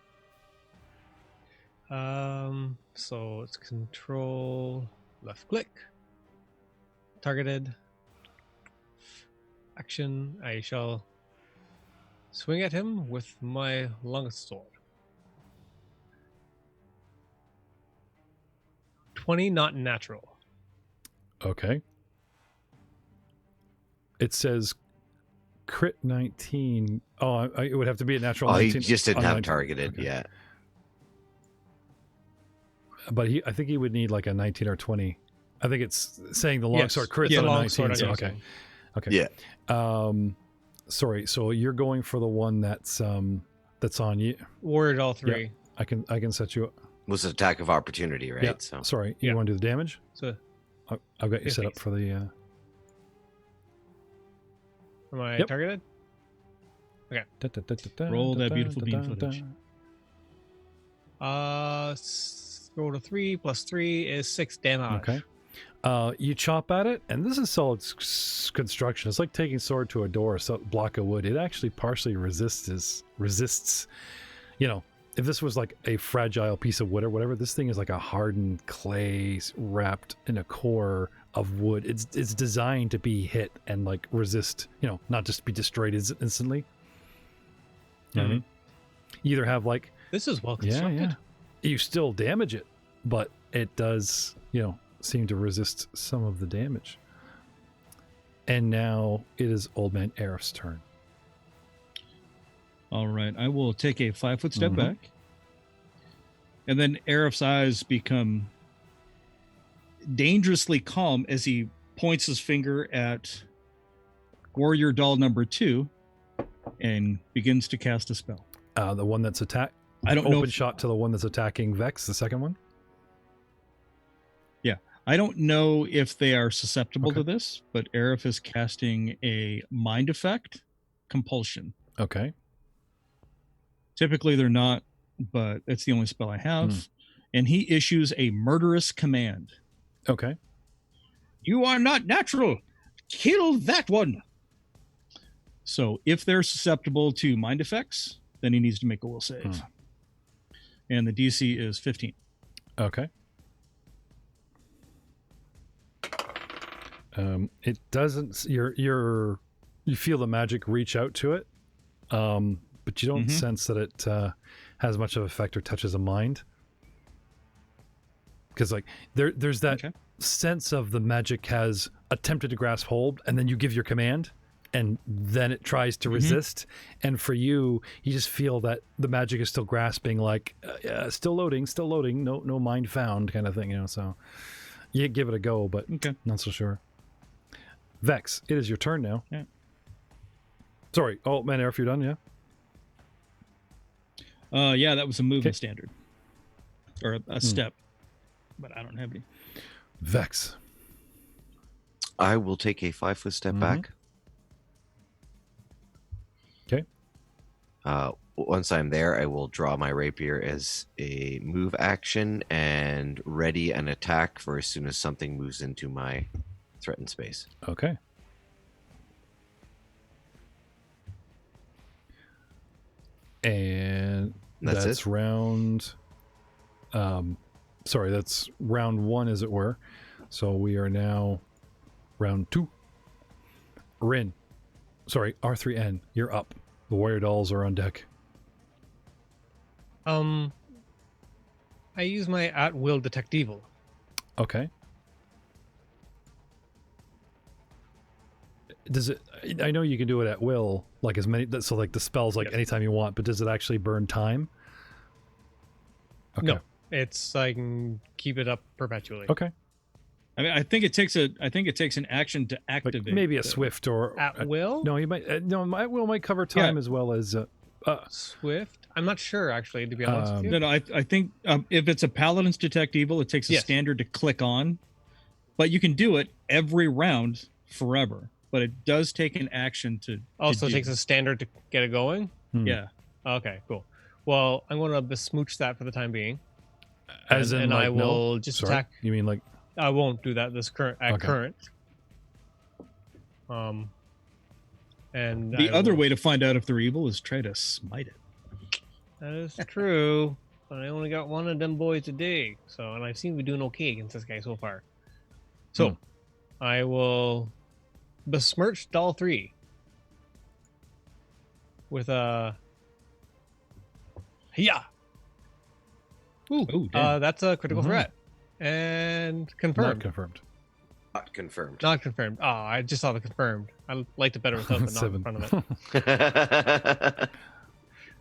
So it's control, left click, targeted, action. I shall swing at him with my longest sword. 20, not natural. Okay. It says crit 19. Oh, it would have to be a natural 19. He just didn't have 19. targeted Okay. yet. But I think he would need like a 19 or 20. I think it's saying the longsword crits on a 19. So, okay. Yeah. Sorry. So you're going for the one that's on you. Warrior doll 3. Yeah, I can set you up. Was an attack of opportunity, right? Yeah. So Sorry. You want to do the damage? So I've got you Yes, set up please. for the. am I Yep. targeted? Roll that beautiful beam footage. Roll to 3 plus 3 is 6 damage. Okay. You chop at it, and this is solid construction. It's like taking sword to a door, a block of wood. It actually partially resists. If this was like a fragile piece of wood or whatever, this thing is like a hardened clay wrapped in a core of wood. It's designed to be hit and like resist, not just be destroyed instantly. You know what I mean? You either have like, This is well constructed. you still damage it, but it does, seem to resist some of the damage. And now it is Old Man Arif's turn. All right, I will take a 5-foot step Mhm. back. And then Arif's eyes become dangerously calm as he points his finger at Warrior doll number 2 and begins to cast a spell. The one that's attack. I don't know Open if- shot to the one that's attacking Vex, the second one. I don't know if they are susceptible Okay. to this, but Arif is casting a mind effect, Compulsion. Okay. Typically they're not, but it's the only spell I have. And he issues a murderous command. Okay. You are not natural. Kill that one. So if they're susceptible to mind effects, then he needs to make a will save. And the DC is 15. Okay. It doesn't. You feel the magic reach out to it, but you don't sense that it has much of an effect or touches a mind. Because like there's that sense of the magic has attempted to grasp hold, and then you give your command, and then it tries to resist. And for you, you just feel that the magic is still grasping, like still loading, no mind found, kind of thing. So you give it a go, but not so sure. Vex, it is your turn now. Yeah. Sorry. Oh, man, if you're done, yeah. Yeah, that was a movement Okay. standard. Or a step. But I don't have any. Vex. I will take a 5-foot step Mhm. back. Okay. Once I'm there, I will draw my rapier as a move action and ready an attack for as soon as something moves into my threatened space. Okay. And That's that's it? round. Sorry, that's round 1, as it were. So we are now round 2. Rin. Sorry, R3N. You're up. The warrior dolls are on deck. I use my at-will detect evil. Okay. Does it? I know you can do it at will, like as many. So like the spells, like Yes. anytime you want. But does it actually burn time? Okay. No, it's I can keep it up perpetually. Okay. I mean, I think it takes an action to Like activate. maybe a the- swift or At will? no. You might no. My will might cover time as well as. Swift? I'm not sure actually, to be honest with you. No, I think if it's a paladin's detect evil, it takes a Yes. standard to click on, but you can do it every round forever. But it does take an action to. Also to do. takes a standard to get it going. Yeah. Okay, cool. Well, I'm going to besmooch that for the time being. As in, and like, I will just Sorry? attack. You mean like? I won't do that this current at Okay. current. And The I other will- way to find out if they're evil is try to smite it. That is true, but I only got one of them boys today. So, and I seem to be doing okay against this guy so far. So, I will besmirch doll 3 with a yeah. Ooh, Oh, damn. that's a critical Mhm. threat and Not confirmed. confirmed. Not confirmed. Not confirmed. Oh, I just saw the confirmed. I liked it better without the not in 7. front of it.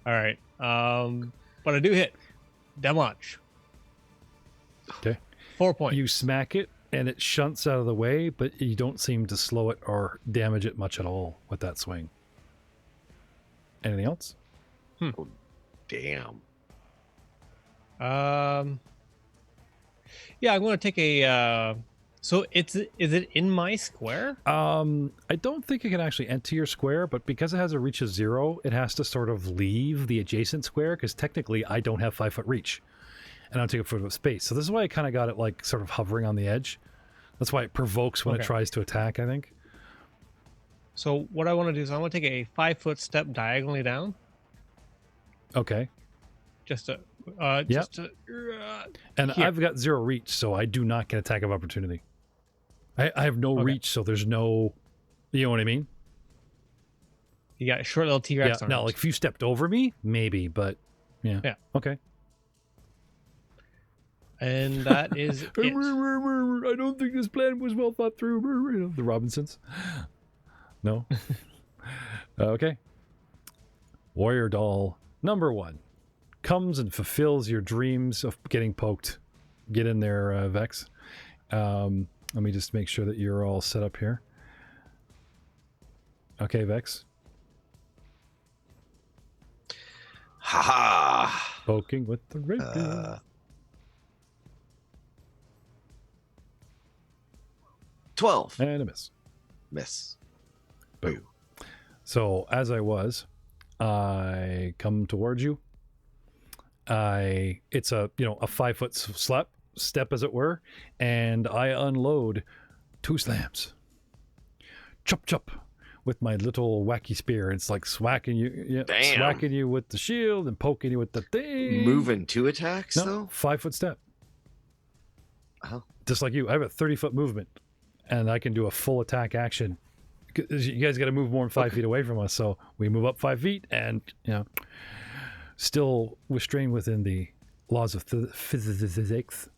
All right. But I do hit. Damage. Okay. 4 points. You smack it and it shunts out of the way, but you don't seem to slow it or damage it much at all with that swing. Anything else? Damn. Yeah, I'm going to take a. So is it in my square? I don't think it can actually enter your square, but because it has a reach of 0, it has to sort of leave the adjacent square, because technically I don't have 5-foot reach. And I don't take a foot of space. So this is why I kind of got it like sort of hovering on the edge. That's why it provokes when it Okay. tries to attack, I think. So what I want to do is I want to take a 5-foot step diagonally down. Okay. Just to. And Here. I've got 0 reach, so I do not get attack of opportunity. I have no Okay. reach, so there's no... You know what I mean? You got a short little T-Rex Yeah. arms. Now, like if you stepped over me, maybe, but yeah. Yeah. Okay. And that is it. I don't think this plan was well thought through. You know, the Robinsons. No. Okay. Warrior doll number 1 comes and fulfills your dreams of getting poked. Get in there, Vex. Let me just make sure that you're all set up here. Okay, Vex. Ha Poking with the rapier. ha. 12. And a miss. Miss. Boom. So as I was, I come towards you. It's a 5-foot step as it were, and I unload 2 slams. Chop chop with my little wacky spear. It's like swacking you, Damn. swacking you with the shield and poking you with the thing. Moving 2 attacks, No, though? 5-foot step. Oh. Just like you, I have a 30-foot movement, and I can do a full attack action. 'Cause you guys got to move more than 5 feet away from us, so we move up 5 feet, and still restrained within the laws of physics.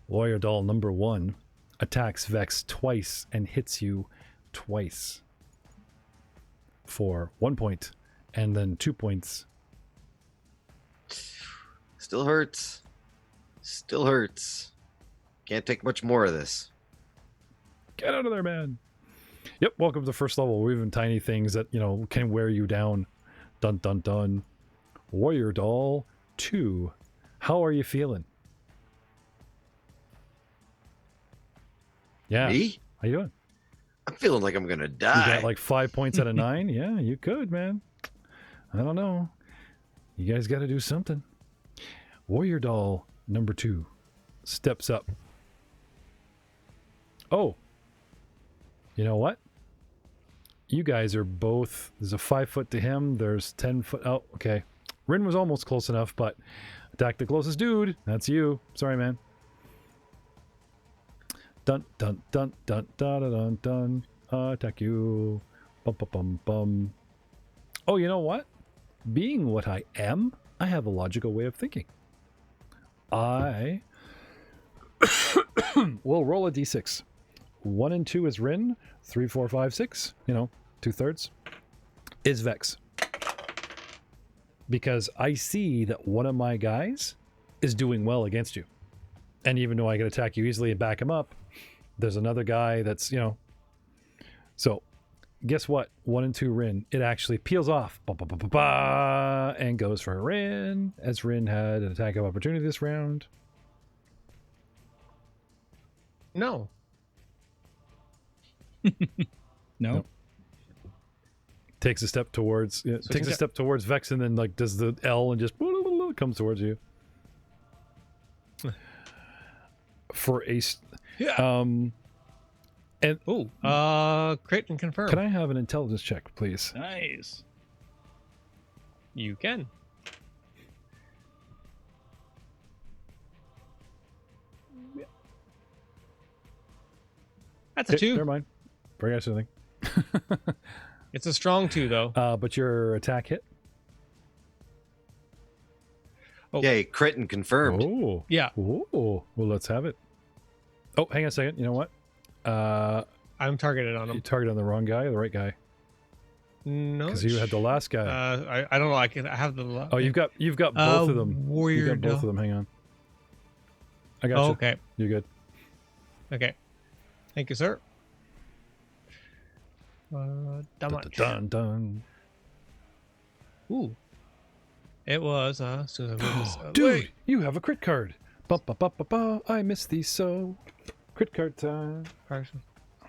Warrior doll number 1 attacks Vex twice and hits you twice for 1 point, and then 2 points. Still hurts. Still hurts. Can't take much more of this. Get out of there, man. Yep, welcome to first level. We're even tiny things that, can wear you down. Dun dun dun. Warrior Doll 2. How are you feeling? Yeah. Me? How you doing? I'm feeling like I'm gonna You die. got like 5 points out of 9? Yeah, you could, man. I don't know. You guys got to do something. Warrior Doll number 2 steps up. Oh. You know what? You guys are both... There's a 5 foot to him. There's 10 foot... Oh, okay. Rin was almost close enough, but attack the closest dude. That's you. Sorry, man. Dun, dun, dun, dun, dun, dun, dun, dun. Attack you. Bum, bum, bum, bum. Oh, you know what? Being what I am, I have a logical way of thinking. I will roll a d6. 1 and 2 is Rin. 3, 4, 5, 6. 2/3 is Vex. Because I see that one of my guys is doing well against you. And even though I can attack you easily and back him up, there's another guy that's, So, guess what? 1 and 2 Rin. It actually peels off. Ba, ba, ba, ba, ba, and goes for Rin. As Rin had an attack of opportunity this round. No. No. Nope. Takes a step towards step towards Vex and then does the L and just comes towards you. For a and crit and confirm. can I have an intelligence check, please? Nice. You can. That's a Hey, 2. never mind. Forgot something. It's a strong 2, though. But your attack hit. Oh. Yay, crit and confirmed. Oh. Yeah. Oh. Well, let's have it. Oh, hang on a second. You know what? I'm targeted on You him. targeted on the wrong guy or the right guy? No. Because you had the last guy. I don't know. I have the. Oh, you've got both of them. Warrior You've got both of them. Hang on. I got you. Okay. You're good. Okay. Thank you, sir. Dun, dun, dun. Ooh. It was as soon as I read this. Dude, Wait. you have a crit card. Ba, ba, ba, ba, ba. I miss these so. Crit card time.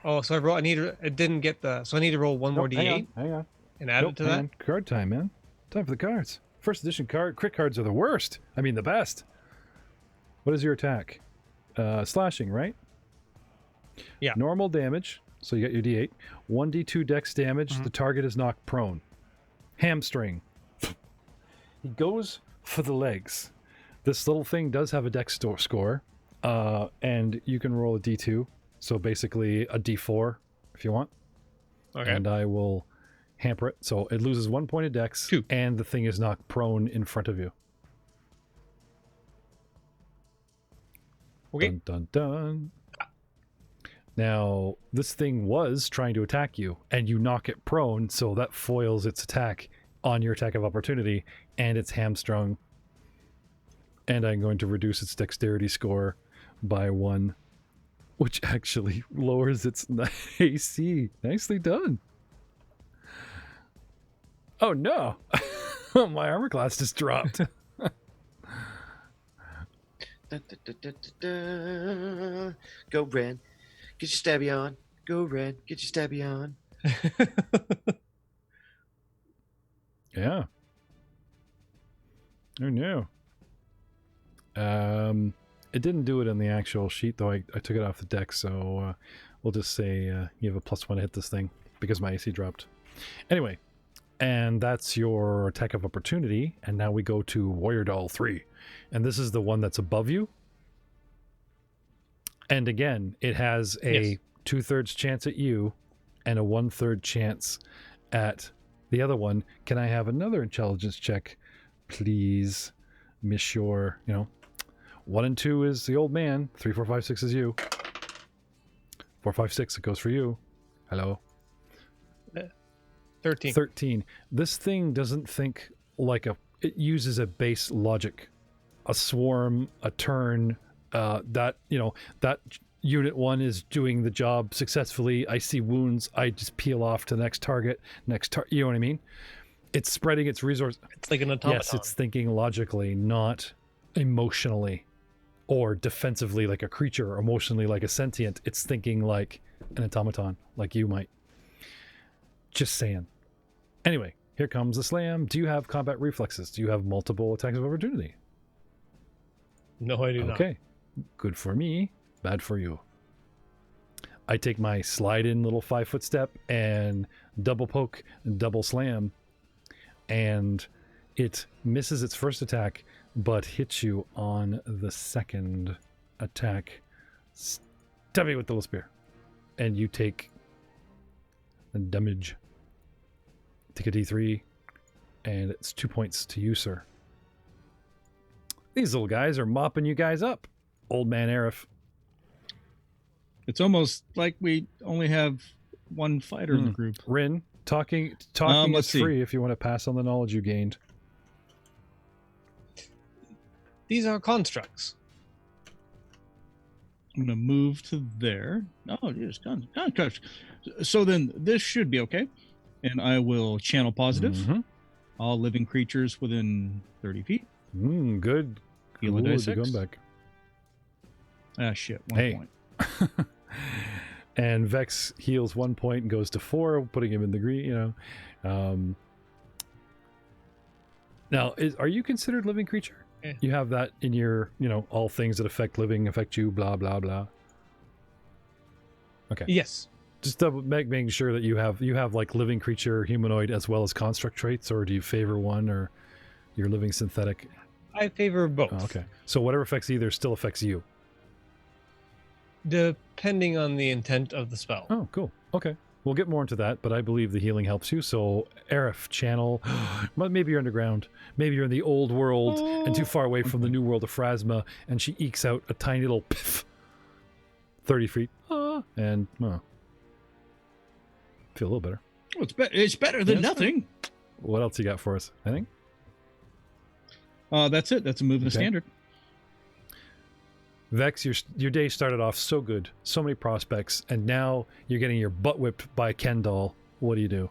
Oh, so I roll. It didn't get the. So I need to roll one more Nope, d8 hang on. and add Nope, it to hang that. on. Card time, man. Time for the cards. First edition crit cards are the worst. I mean, the best. What is your attack? Slashing, right? Yeah. Normal damage. So you got your d8. 1d2 dex damage. Mhm. The target is knocked prone. Hamstring. He goes for the legs. This little thing does have a dex score. And you can roll a d2. So basically a d4 if you want. Okay. And I will hamper it. So it loses 1 point of dex. 2. And the thing is knocked prone in front of you. Okay. Dun, dun, dun. Now, this thing was trying to attack you, and you knock it prone, so that foils its attack on your attack of opportunity, and it's hamstrung. And I'm going to reduce its dexterity score by 1, which actually lowers its AC. Nicely done. Oh no! My armor class just dropped. Da, da, da, da, da, da. Go, Ren. Get your stabby on. Go, Ren. Get your stabby on. Yeah. Oh no. It didn't do it on the actual sheet though. I took it off the deck, so we'll just say you have a +1 to hit this thing because my AC dropped. Anyway, and that's your attack of opportunity. And now we go to Warrior Doll 3, and this is the one that's above you. And again, it has a 2/3 chance at you and a 1/3 chance at the other one. Can I have another intelligence check, please, Monsieur? 1 and 2 is the old man. 3, 4, 5, 6 is you. 4, 5, 6, it goes for you. Hello. 13. 13. This thing doesn't think like it uses a base logic. A swarm, a turn, that unit 1 is doing the job successfully. I see wounds, I just peel off to the next target. You know what I mean? It's spreading its resource. It's like an automaton. Yes, it's thinking logically, not emotionally or defensively like a creature, or emotionally like a sentient. It's thinking like an automaton, like you might. Just saying. Anyway, here comes the slam. Do you have combat reflexes? Do you have multiple attacks of opportunity? No, I do not. Okay. Good for me, bad for you. I take my slide in little 5-foot step and double poke and double slam, and it misses its first attack but hits you on the second attack. Stab you with the little spear, and you take the damage. Take a d3, and it's 2 points to you, sir. These little guys are mopping you guys up. Old man Arif. It's almost like we only have one fighter in the group. Rin, talking let's is see. free if you want to pass on the knowledge you gained. These are constructs. I'm going to move to there. Oh, yes, construct. So then this should be okay. And I will channel positive. Mhm. All living creatures within 30 feet. Good. Heal a Cool, die the 6. comeback. Ah, shit. 1 Hey. point. And Vex heals 1 point and goes to 4, putting him in the green, Now, are you considered living creature? Yeah. You have that in your, all things that affect living affect you, blah, blah, blah. Okay. Yes. Just making sure that you have like living creature, humanoid, as well as construct traits, or do you favor one, or you're living synthetic? I favor both. Oh, okay. So whatever affects either still affects you. Depending on the intent of the spell. Oh, cool. Okay. We'll get more into that, but I believe the healing helps you. So, Arif, channel. Maybe you're underground. Maybe you're in the old world and too far away from the new world of Pharasma, and she ekes out a tiny little piff. 30 feet. And, feel a little better. Oh, it's better than Yeah, nothing. What else you got for us? Anything? That's it. That's a move in the Okay. standard. Vex, your day started off so good, so many prospects, and now you're getting your butt whipped by a Ken doll. What do you do?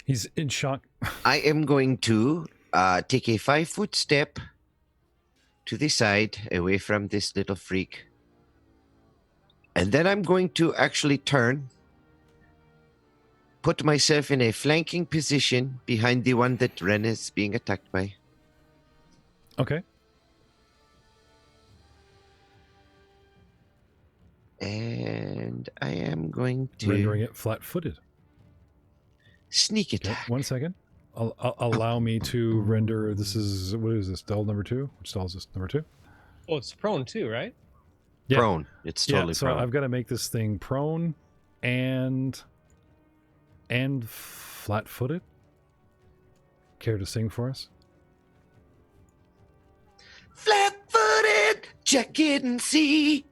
He's in shock. I am going to take a 5-foot step to the side, away from this little freak. And then I'm going to actually turn, put myself in a flanking position behind the one that Ren is being attacked by. Okay. And I am going to Rendering it flat-footed. sneak Okay, attack. 1 second. Allow me to render. What is this? Doll number 2? Which doll is this? Number 2? Oh, it's prone too, right? Yeah. Prone. It's totally so prone. I've got to make this thing prone and flat-footed. Care to sing for us? Flat-footed, check it and see.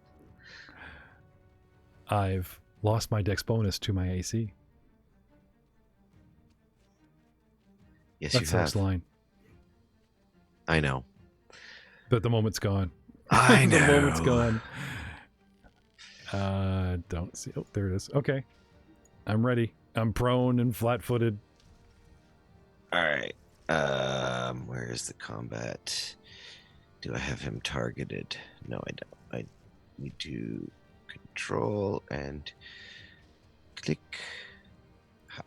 I've lost my dex bonus to my AC. Yes, That's you the have. next line. I know. But the moment's gone. I The know. moment's gone. Don't see. Oh, there it is. Okay. I'm ready. I'm prone and flat-footed. All right. Where is the combat? Do I have him targeted? No, I don't. I need to control and click.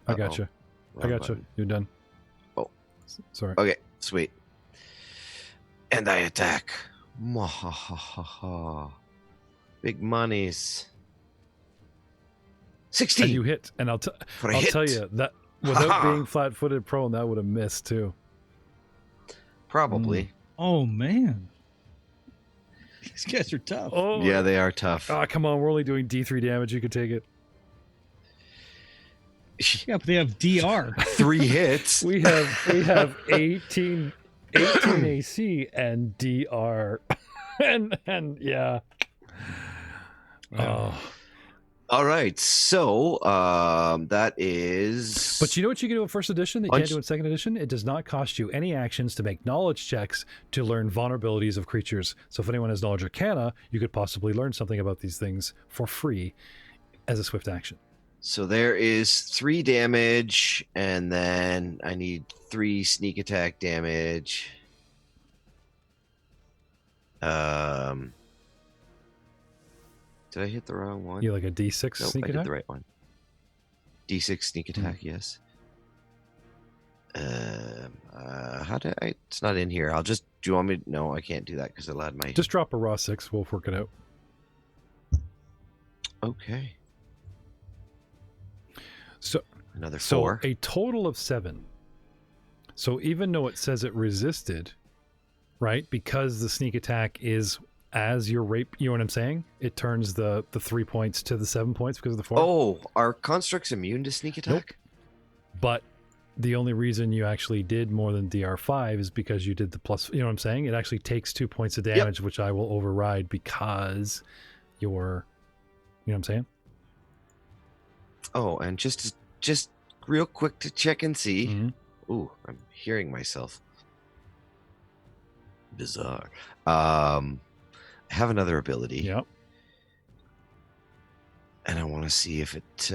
I got you. I Wrong got you. button. You're done. Oh. Sorry. Okay, sweet. And I attack. Mwahahaha. Big monies. 16 And you hit. And I'll for a I'll hit. tell you that without being flat-footed prone, that would have missed too. Probably. Oh, man. These guys are tough. Oh Yeah, they are tough. Ah, come on. We're only doing D3 damage. You could take it. Yeah, but they have DR. 3 hits. We have 18 AC and DR. and yeah. Oh. All right, so that is. But you know what you can do in first edition that you Punch- can't do in second edition? It does not cost you any actions to make knowledge checks to learn vulnerabilities of creatures. So if anyone has knowledge arcana, you could possibly learn something about these things for free as a swift action. So there is 3 damage, and then I need 3 sneak attack damage. Did I hit the wrong one? You like a D6 Nope, sneak I did attack? the right one. D6 sneak attack, yes. How did I? It's not in here. I'll just. Do you want me? No, I can't do that because I allowed my. Just drop a raw 6. We'll work it out. Okay. So Another 4. a total of 7. So even though it says it resisted, right? Because the sneak attack is as your rape, you know what I'm saying? It turns the 3 points to the 7 points because of the 4. Oh, are constructs immune to sneak attack? Nope. But the only reason you actually did more than DR5 is because you did the plus, you know what I'm saying? It actually takes 2 points of damage, which I will override because you're, you know what I'm saying? Oh, and just real quick to check and see. Mhm. Ooh, I'm hearing myself. Bizarre. I have another ability. Yep. And I want to see if it.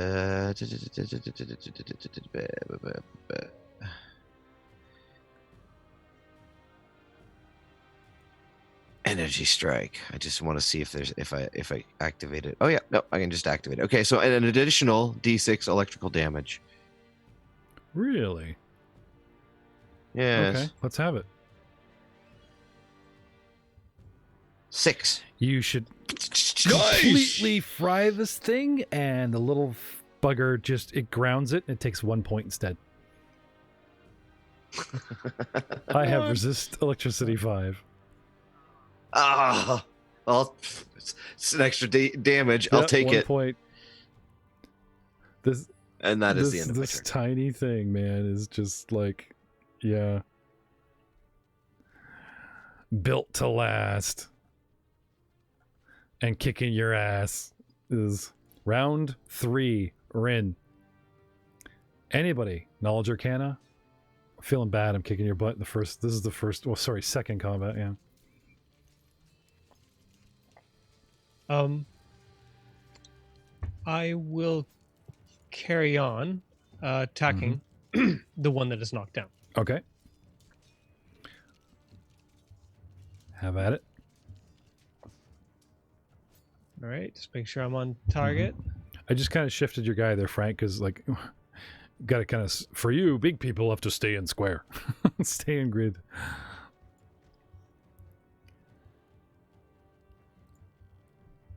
Energy strike. I just want to see if I activate it. Oh yeah, no, I can just activate it. Okay, so an additional D6 electrical damage. Really? Yes. Okay, let's have it. 6. You should completely fry this thing, and the little bugger it grounds it, and it takes 1 point instead. I have resist electricity 5. Ah, well, it's an extra damage. I'll Yep, take 1 it. point. This And that is the end of my this turn. tiny thing, man, is just like, yeah, built to last and kicking your ass. Is round 3. We're in. Anybody knowledge arcana? I'm feeling bad. I'm kicking your butt. This is the first. Well, sorry, second combat. Yeah. I will carry on attacking the one that is knocked down. Okay. Have at it. All right, just make sure I'm on target. I just kind of shifted your guy there, Frank, because like, got to kind of, for you, big people have to stay in square, stay in grid.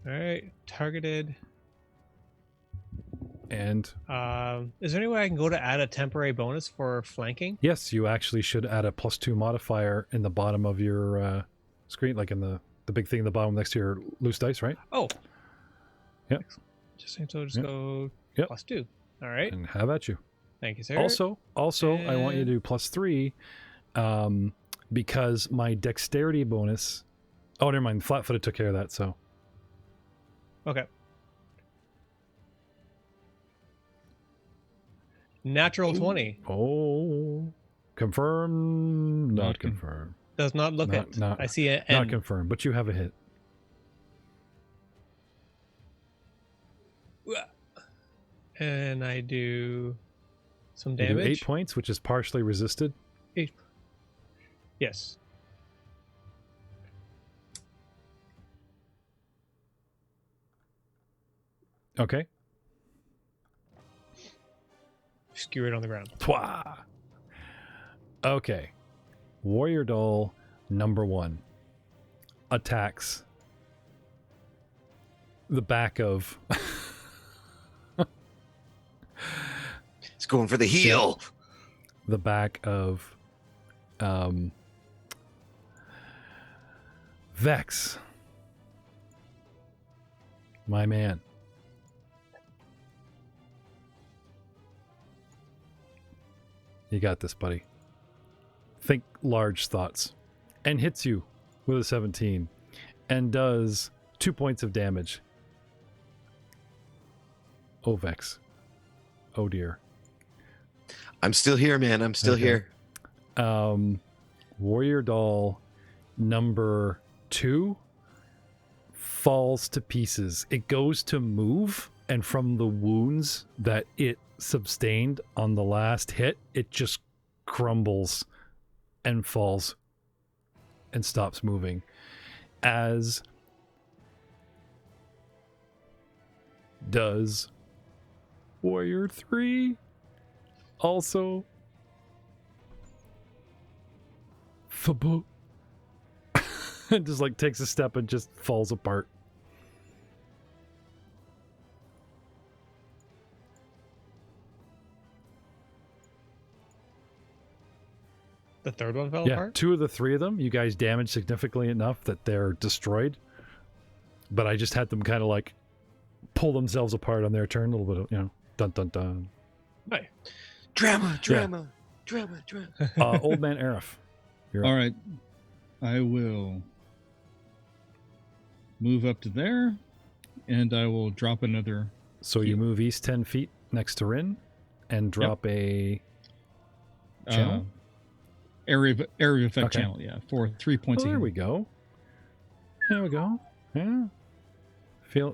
All right, targeted. And Is there any way I can go to add a temporary bonus for flanking? yes, you actually should add a +2 modifier in the bottom of your screen, like in the big thing in the bottom next to your loose dice, right? Oh. Yep. Just so Yep. go Yep. +2. All right. And have at you. Thank you, sir. Also, I want you to do +3, because my dexterity bonus. Oh, never mind. Flat-footed took care of that. So Okay. Natural 20 oh, confirm, not confirm, does not look Not- it. not- I see an not M. confirm. But you have a hit. And I do some You do damage. 8 points, which is partially resisted. Yes. Okay. Skewer it on the ground. Twa. Okay. Warrior Doll number 1 attacks the back of It's going for the heel. the back of Vex. My man. You got this, buddy. Think large thoughts. And hits you with a 17 and does 2 points of damage. Vex. Oh dear. I'm still here, man. I'm still Okay. here. Warrior doll number 2 falls to pieces. It goes to move, and from the wounds that it sustained on the last hit, it just crumbles and falls and stops moving. As does Warrior 3 also. Fabo. And just like takes a step and just falls apart. The third one fell Yeah, apart? 2 of the 3 of them, you guys damaged significantly enough that they're destroyed. But I just had them kind of like pull themselves apart on their turn. A little bit of, dun dun dun. Right. Drama. Old man Arif. You're up. All right. I will move up to there, and I will drop another. So you move east 10 feet next to Rin and drop a channel? Area of effect Okay. channel, yeah, for 3 points. Oh, of there we healing. go. There we go. Yeah.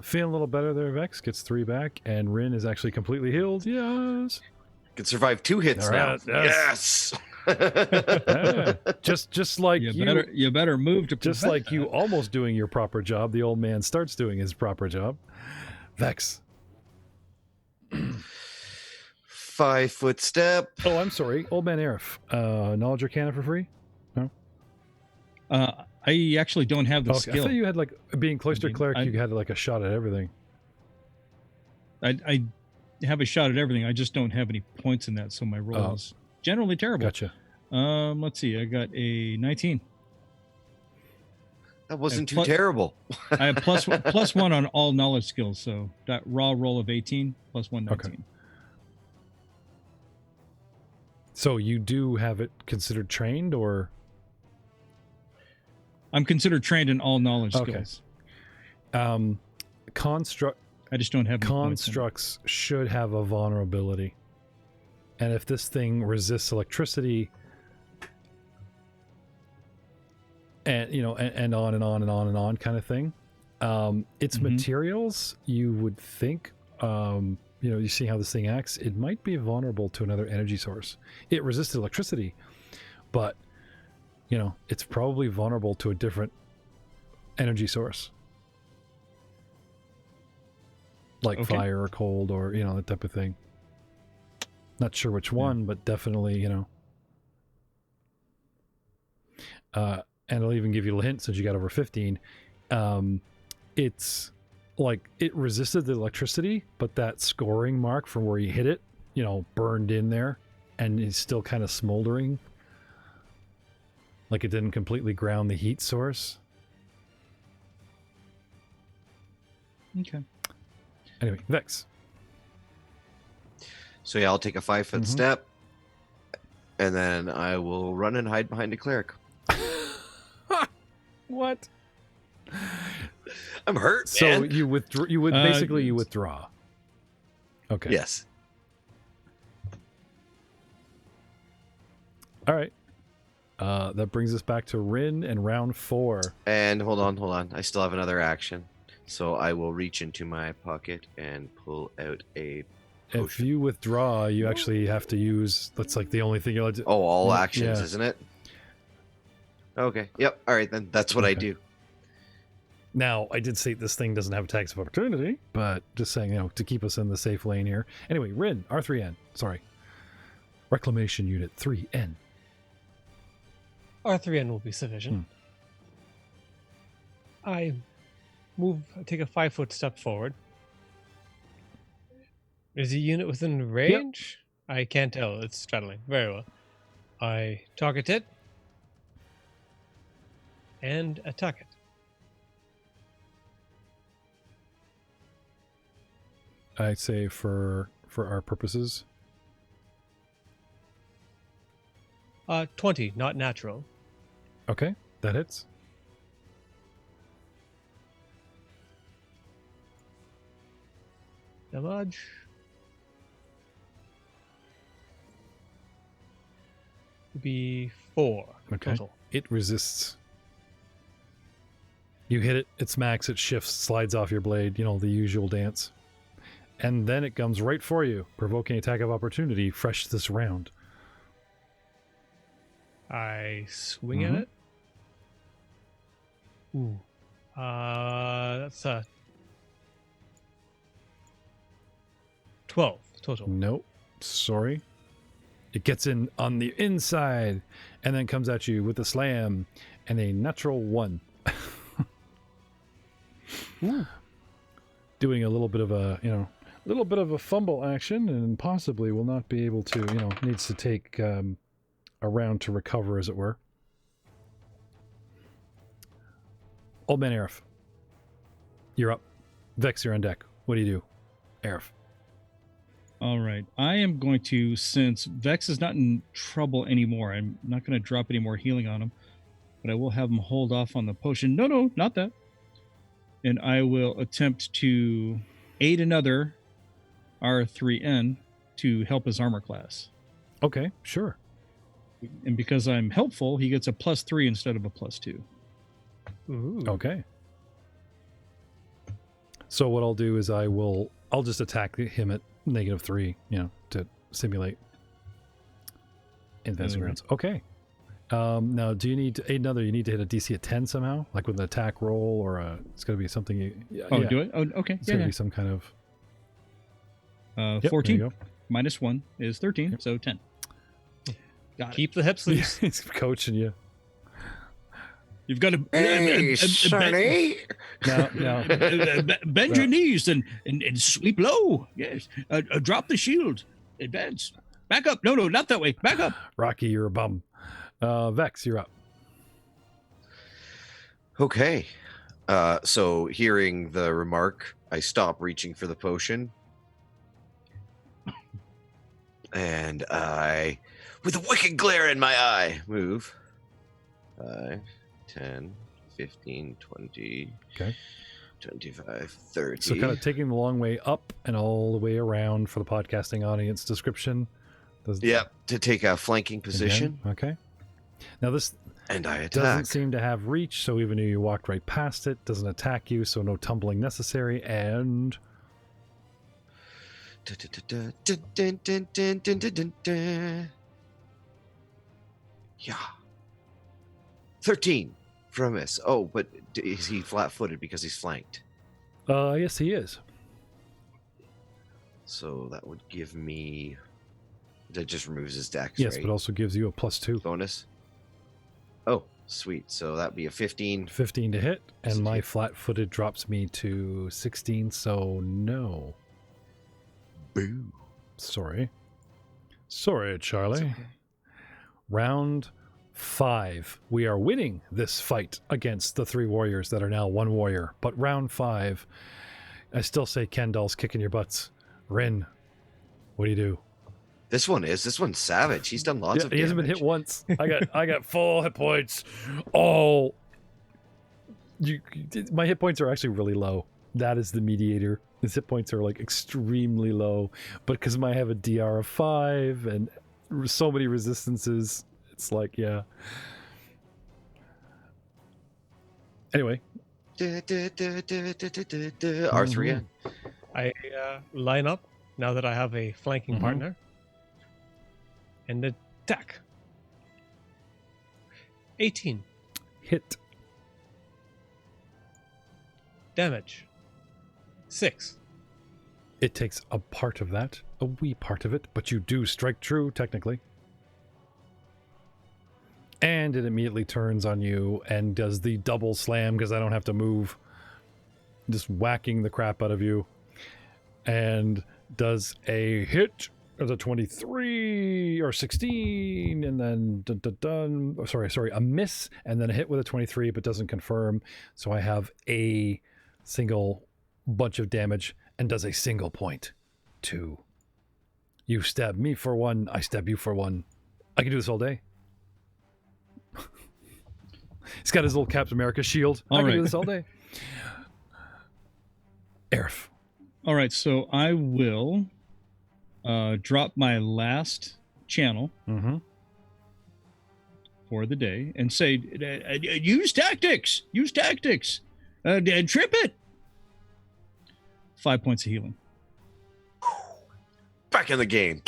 Feeling a little better there, Vex. Gets 3 back, and Rin is actually completely healed. Yes. Can survive 2 hits All right, now. yes. Yes. Yeah. Just like You better move to just prevent like you that. almost doing your proper job, the old man starts doing his proper job. Vex. 5-foot step. Oh, I'm sorry. Old man Arif. Knowledge Arcana for free? I actually don't have the Okay, I skill. thought you had like being Cloistered mean, Cleric, I- you had like a shot at everything. I have a shot at everything. I just don't have any points in that, so my roll Oh. is generally terrible. Gotcha. Let's see. I got a 19. That wasn't And too plus- terrible. I have plus 1 on all knowledge skills, so that raw roll of 18 plus 1, 19. Okay. So you do have it considered trained, or I'm considered trained in all knowledge Okay. skills. construct I just don't have any points in it. constructs should have a vulnerability, and if this thing resists electricity, and and on and on and on and on kind of thing, its Mhm. materials, you would think, you see how this thing acts, it might be vulnerable to another energy source. It resisted electricity, but it's probably vulnerable to a different energy source, like Okay. fire or cold, or that type of thing. Not sure which one, but definitely and I'll even give you a hint, since you got over 15. It's like it resisted the electricity, but that scoring mark from where you hit it, burned in there, and is still kind of smoldering. Like it didn't completely ground the heat source. Okay. Anyway, Vex. So yeah, I'll take a 5-foot Mhm. step, and then I will run and hide behind a cleric. What? I'm hurt, So man. you withdraw. You would basically you withdraw. Okay. Yes. All right. That brings us back to Rin and round 4. And hold on. I still have another action. So I will reach into my pocket and pull out a If potion. you withdraw, you actually have to use. That's like the only thing you'll do. Oh, all Yeah. actions, isn't it? Okay. Yep. All right, then. That's what I Okay. do. Now, I did say this thing doesn't have attacks of opportunity, but just saying, to keep us in the safe lane here. Anyway, Rin, R3N. Sorry. Reclamation Unit 3N. R3N will be sufficient. I take a 5-foot step forward. Is the unit within range? I can't tell. It's straddling. Very well. I target it and attack it. I'd say for our purposes. 20, not natural. Okay, that hits. Damage. It'd be 4 Okay. total. It resists. You hit it, it smacks, it shifts, slides off your blade, you know, the usual dance. And then it comes right for you, provoking attack of opportunity, fresh this round. I swing at it. Ooh. That's a 12 total. Nope. Sorry. It gets in on the inside and then comes at you with a slam and a natural 1. Doing a little bit of a fumble action and possibly will not be able to, needs to take a round to recover, as it were. Old Man Arif, you're up. Vex, you're on deck. What do you do? Arif. All right. I am going to, since Vex is not in trouble anymore, I'm not going to drop any more healing on him, but I will have him hold off on the potion. No, not that. And I will attempt to aid another R3N to help his armor class. Okay, sure. And because I'm helpful, he gets a +3 instead of a +2. Ooh. Okay. So what I'll do is I'll just attack him at -3, to simulate advancing rounds. Okay. Now, do you need to aid another? You need to hit a DC of 10 somehow, like with an attack roll, or it's got to be something. Do it? Oh, okay. It's got to be some kind of. 14 there you go. -1 is 13, so 10. Got it. Keep the hips loose. He's coaching you. You've got to Hey, Sonny. Now, bend your knees and sweep low. Yes. Drop the shield. Advance. Back up. No, not that way. Back up. Rocky, you're a bum. Vex, you're up. Okay. So hearing the remark, I stop reaching for the potion. And I, with a wicked glare in my eye, move. 5, 10, 15, 20, Okay. 25, 30. So kind of taking the long way up and all the way around for the podcasting audience description. Yep, to take a flanking position. Again? Okay. Now this And I doesn't attack. seem to have reach, so even though you walked right past it, doesn't attack you, so no tumbling necessary, and... Yeah. 13 from a miss. Oh, but is he flat-footed because he's flanked? Yes, he is. So that would give me... That just removes his dex, Yes, right? but also gives you a +2. Bonus. Oh, sweet. So that'd be a 15. 15 to hit, and my 16. flat-footed drops me to 16, so no. Boo. Sorry, Charlie. Round 5. We are winning this fight against the 3 warriors that are now 1 warrior. But round 5, I still say Kendall's kicking your butts. Rin, what do you do? This one's savage. He's done lots of damage. He hasn't been hit once. I got full hit points. Oh, my hit points are actually really low. That is the mediator. His hit points are like extremely low, but because I have a DR of 5 and so many resistances, it's like, yeah. Anyway. R3N. I line up now that I have a flanking partner. And attack. 18. Hit. Damage. 6. It takes a part of that, a wee part of it, but you do strike true, technically. And it immediately turns on you and does the double slam because I don't have to move. Just whacking the crap out of you. And does a hit as a 23 or 16, and then a miss, and then a hit with a 23, but doesn't confirm. So I have a single bunch of damage and does a single point. 2. You stab me for 1, I stab you for 1. I can do this all day. He's got his little Captain America shield. I can do this all day. Arif. All right, so I will drop my last channel. Mm-hmm. for the day and say, use tactics, and trip it. 5 points of healing. Back in the game.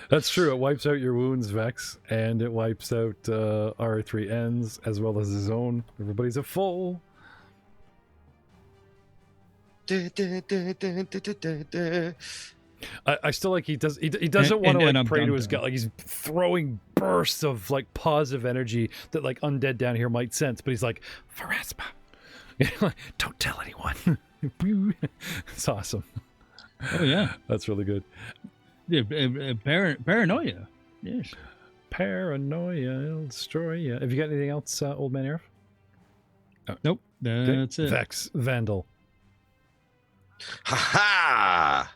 That's true. It wipes out your wounds, Vex, and it wipes out R3N's as well as his own. Everybody's at full. I still like he doesn't want to like pray to his god. Like he's throwing bursts of like positive energy that like undead down here might sense, but he's like, Pharasma. Don't tell anyone. It's awesome. Oh yeah, that's really good. Yeah, paranoia. Yes. Paranoia, it'll destroy you. Have you got anything else, Old Man Arif? Oh, nope. That's it. Vex, Vandal. Ha ha!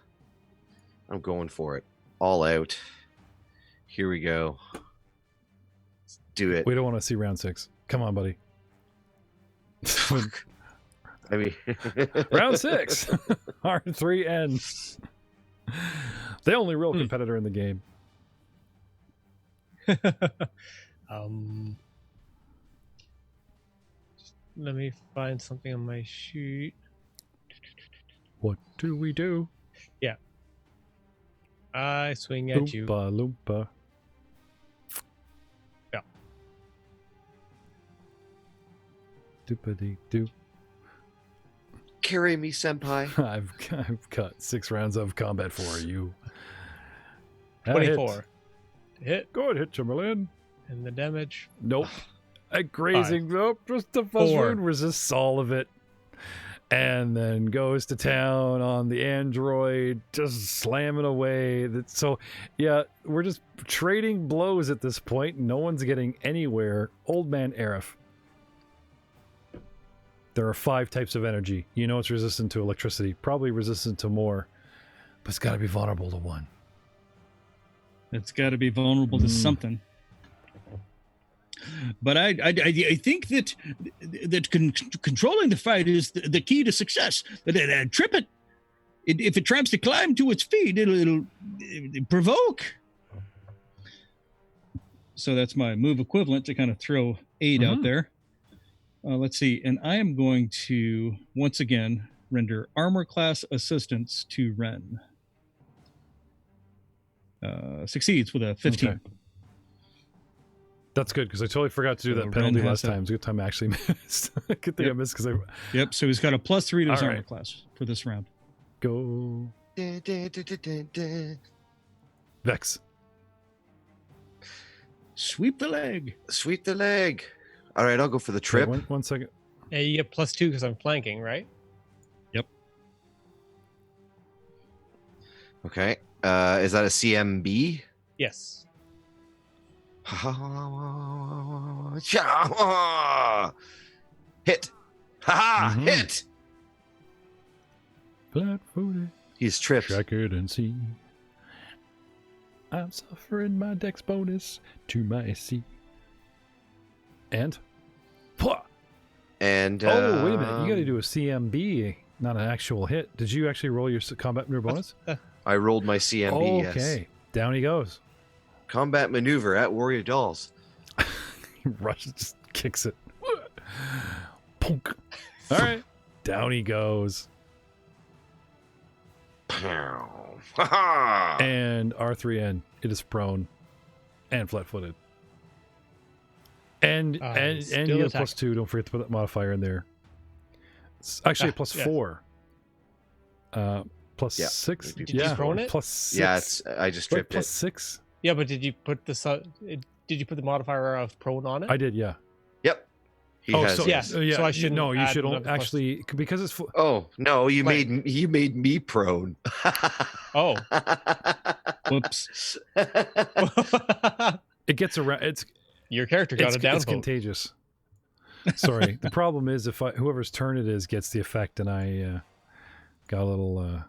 I'm going for it. All out. Here we go. Let's do it. We don't want to see round 6. Come on, buddy. I mean, round 6. R3N. The only real competitor in the game. Let me find something on my sheet. What do we do? Yeah. I swing at you. Loompa loompa. Yeah. Doopity doo. Carry me, senpai. I've got 6 rounds of combat for you. 24. Hit. Go ahead, hit Chamberlain. And the damage. Nope. A grazing. Nope. Just the first wound resists all of it. And then goes to town on the android, just slamming away. So, yeah, we're just trading blows at this point. No one's getting anywhere. Old Man Arif. There are 5 types of energy. You know it's resistant to electricity. Probably resistant to more. But it's got to be vulnerable to one. It's got to be vulnerable to something. But I think that controlling the fight is the key to success. Trip it. If it tries to climb to its feet, it'll provoke. So that's my move equivalent to kind of throw aid out there. Let's see. And I am going to, once again, render armor class assistance to Ren. Succeeds with a 15. Okay. That's good, because I totally forgot to do that penalty last time. It's a good time I actually missed. Good thing I missed because I... Yep, so he's got a +3 to his armor class for this round. Go. Vex. Sweep the leg. Sweep the leg. All right, I'll go for the trip. Wait, one second. Yeah, you get +2 because I'm flanking, right? Yep. Okay. Is that a CMB? Yes. Hit. Ha hit. Flat-footed. He's tripped. Track it and see. I'm suffering my dex bonus to my C. And? And oh, wait a minute. You got to do a CMB, not an actual hit. Did you actually roll your combat maneuver bonus? I rolled my CMB, yes. Okay. Down he goes. Combat maneuver at Warrior Dolls. He rushes, just kicks it. Punk. All right. Down he goes. And R3N, it is prone and flat-footed. And you get a +2. Don't forget to put that modifier in there. It's actually a +4. +6. Did you prone it? +6. Yeah, I just tripped it. +6. Yeah, but did you put the modifier of prone on it? I did, yeah. Yep. So I should you should actually because it's. Oh no! You made me prone. Oh. Whoops. It gets around. It's your character got a downvote. It's contagious. Sorry. The problem is if whoever's turn it is gets the effect, and I got a little.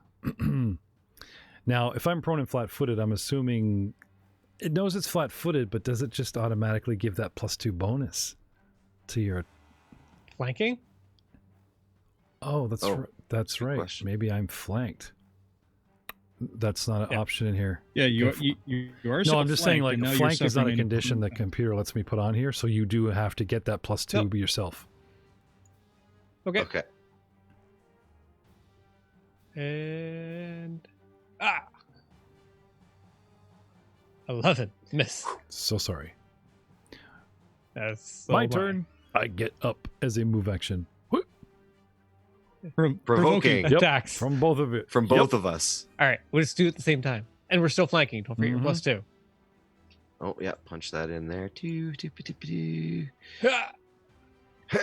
Now, if I'm prone and flat-footed, I'm assuming it knows it's flat-footed, but does it just automatically give that +2 bonus to your flanking? Oh, that's right. Question. Maybe I'm flanked. That's not an Yeah. option in here. Yeah, you If- are. No, I'm just saying, flanked, like, and now you're flank is not a suffering condition that computer lets me put on here, so you do have to get that +2 Nope. yourself. Okay. Okay. And 11. Miss. So sorry. That's so My bad. turn. I get up as a move action. Provoking. Yep. Attacks. From both of it. From both of us. All right, we'll just do it at the same time, and we're still flanking. Don't forget your Mhm. +2. Oh yeah, punch that in there too. Hit.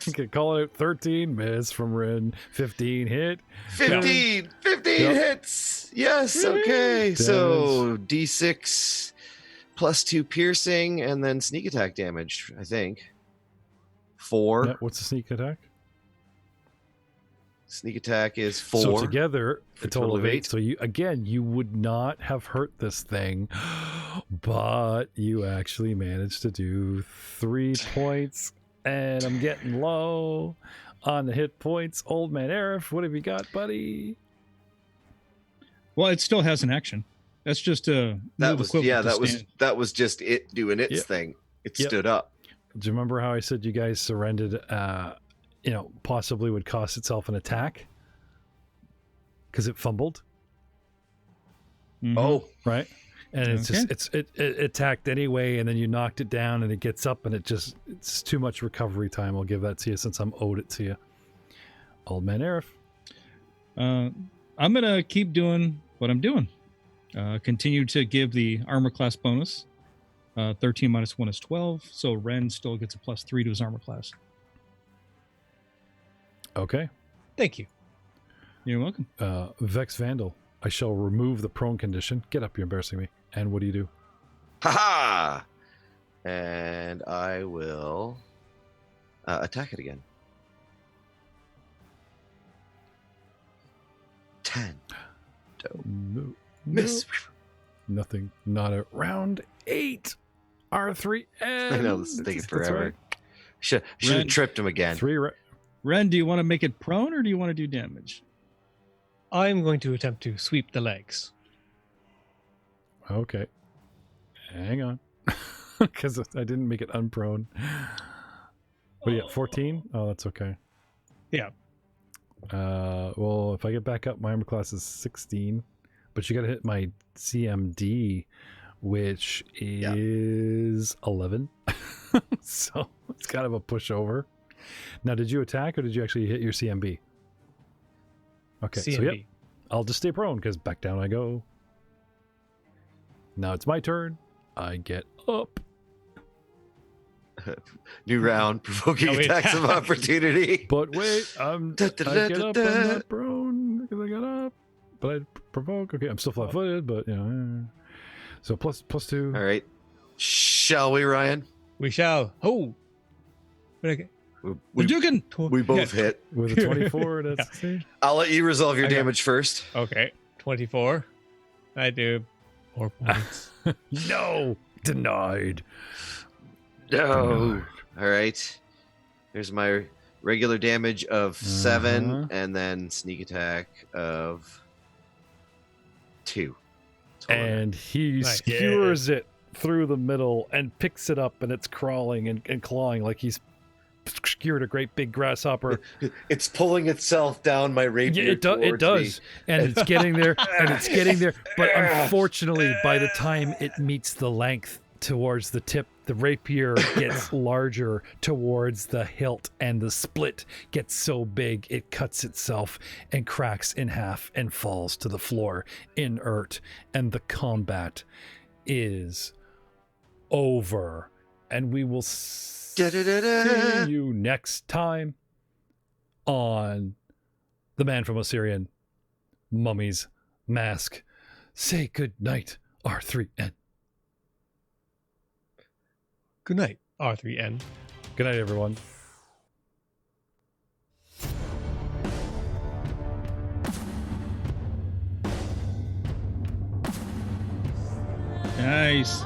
Okay, call it out. 13 miss from Rin. 15 hit. 15 Yep. hits. Yes. Okay. So D6 +2 piercing and then sneak attack damage, I think. 4. Yeah, what's the sneak attack? Sneak attack is 4. So together, For a total of 8. So you would not have hurt this thing, but you actually managed to do 3 points, and I'm getting low on the hit points. Old man Arif, what have you got, buddy? Well, it still has an action. That's just a that was stand. that was just it doing its Yep. thing. It Yep. stood up. Do you remember how I said you guys surrendered? Possibly would cost itself an attack because it fumbled, Mhm. Oh, right? And it's Okay. just it attacked anyway, and then you knocked it down, and it gets up, and it's too much recovery time. I'll give that to you since I'm owed it to you, Old man Arif. I'm gonna keep doing what I'm doing. Continue to give the armor class bonus. 13 minus 1 is 12. So Ren still gets a +3 to his armor class. Okay, Thank you. You're welcome. Vex Vandal. I shall remove the prone condition. Get up, you're embarrassing me. And what do you do? haha! And I will attack it again. 10. No, Miss. no, nothing. Not a round 8. R3 and I know this is taking that's forever. right. Should have Ren- tripped him again. 3 Ren, do you want to make it prone or do you want to do damage? I'm going to attempt to sweep the legs. Okay. Hang on. Because I didn't make it unprone. But yeah, 14? Oh, that's okay. Yeah. Well, if I get back up, my armor class is 16. But you got to hit my CMD, which is 11. So it's kind of a pushover. Now, did you attack or did you actually hit your CMB? Okay, so yep. CMB. I'll just stay prone because back down I go. Now it's my turn. I get up. New round, provoking Oh, wait. attacks of opportunity. But wait, I get up. I'm not prone because I got up. But I provoke. Okay, I'm still flat-footed, but so +2. All right. Shall we, Ryan? We shall. Oh. Okay. We Dugan! we both hit. With a 24, that's I'll let you resolve your I got- damage first. Okay. 24. I do 4 points. no, denied. No. All right. There's my regular damage of 7, Uh-huh. and then sneak attack of 2. Total. And he Nice. skewers it through the middle and picks it up, and it's crawling and clawing like he's skewered a great big grasshopper. It's pulling itself down my rapier. Yeah, it towards does. And it's getting there, and it's getting there. But unfortunately, by the time it meets the length towards the tip, the rapier gets larger towards the hilt, and the split gets so big it cuts itself and cracks in half and falls to the floor inert. And the combat is over. And we will see you next time on The Man from Osirion, Mummy's Mask. Say good night, R3N. Good night, R3N. Good night, everyone. Nice.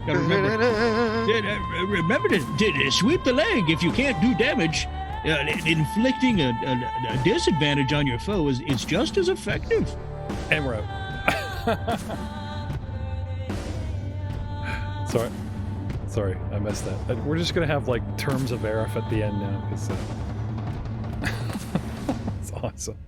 Gotta remember. Remember to sweep the leg if you can't do damage. inflicting a disadvantage on your foe is just as effective. And we're out. Sorry, I messed that. We're just gonna have like terms of Arif at the end now, because it's awesome.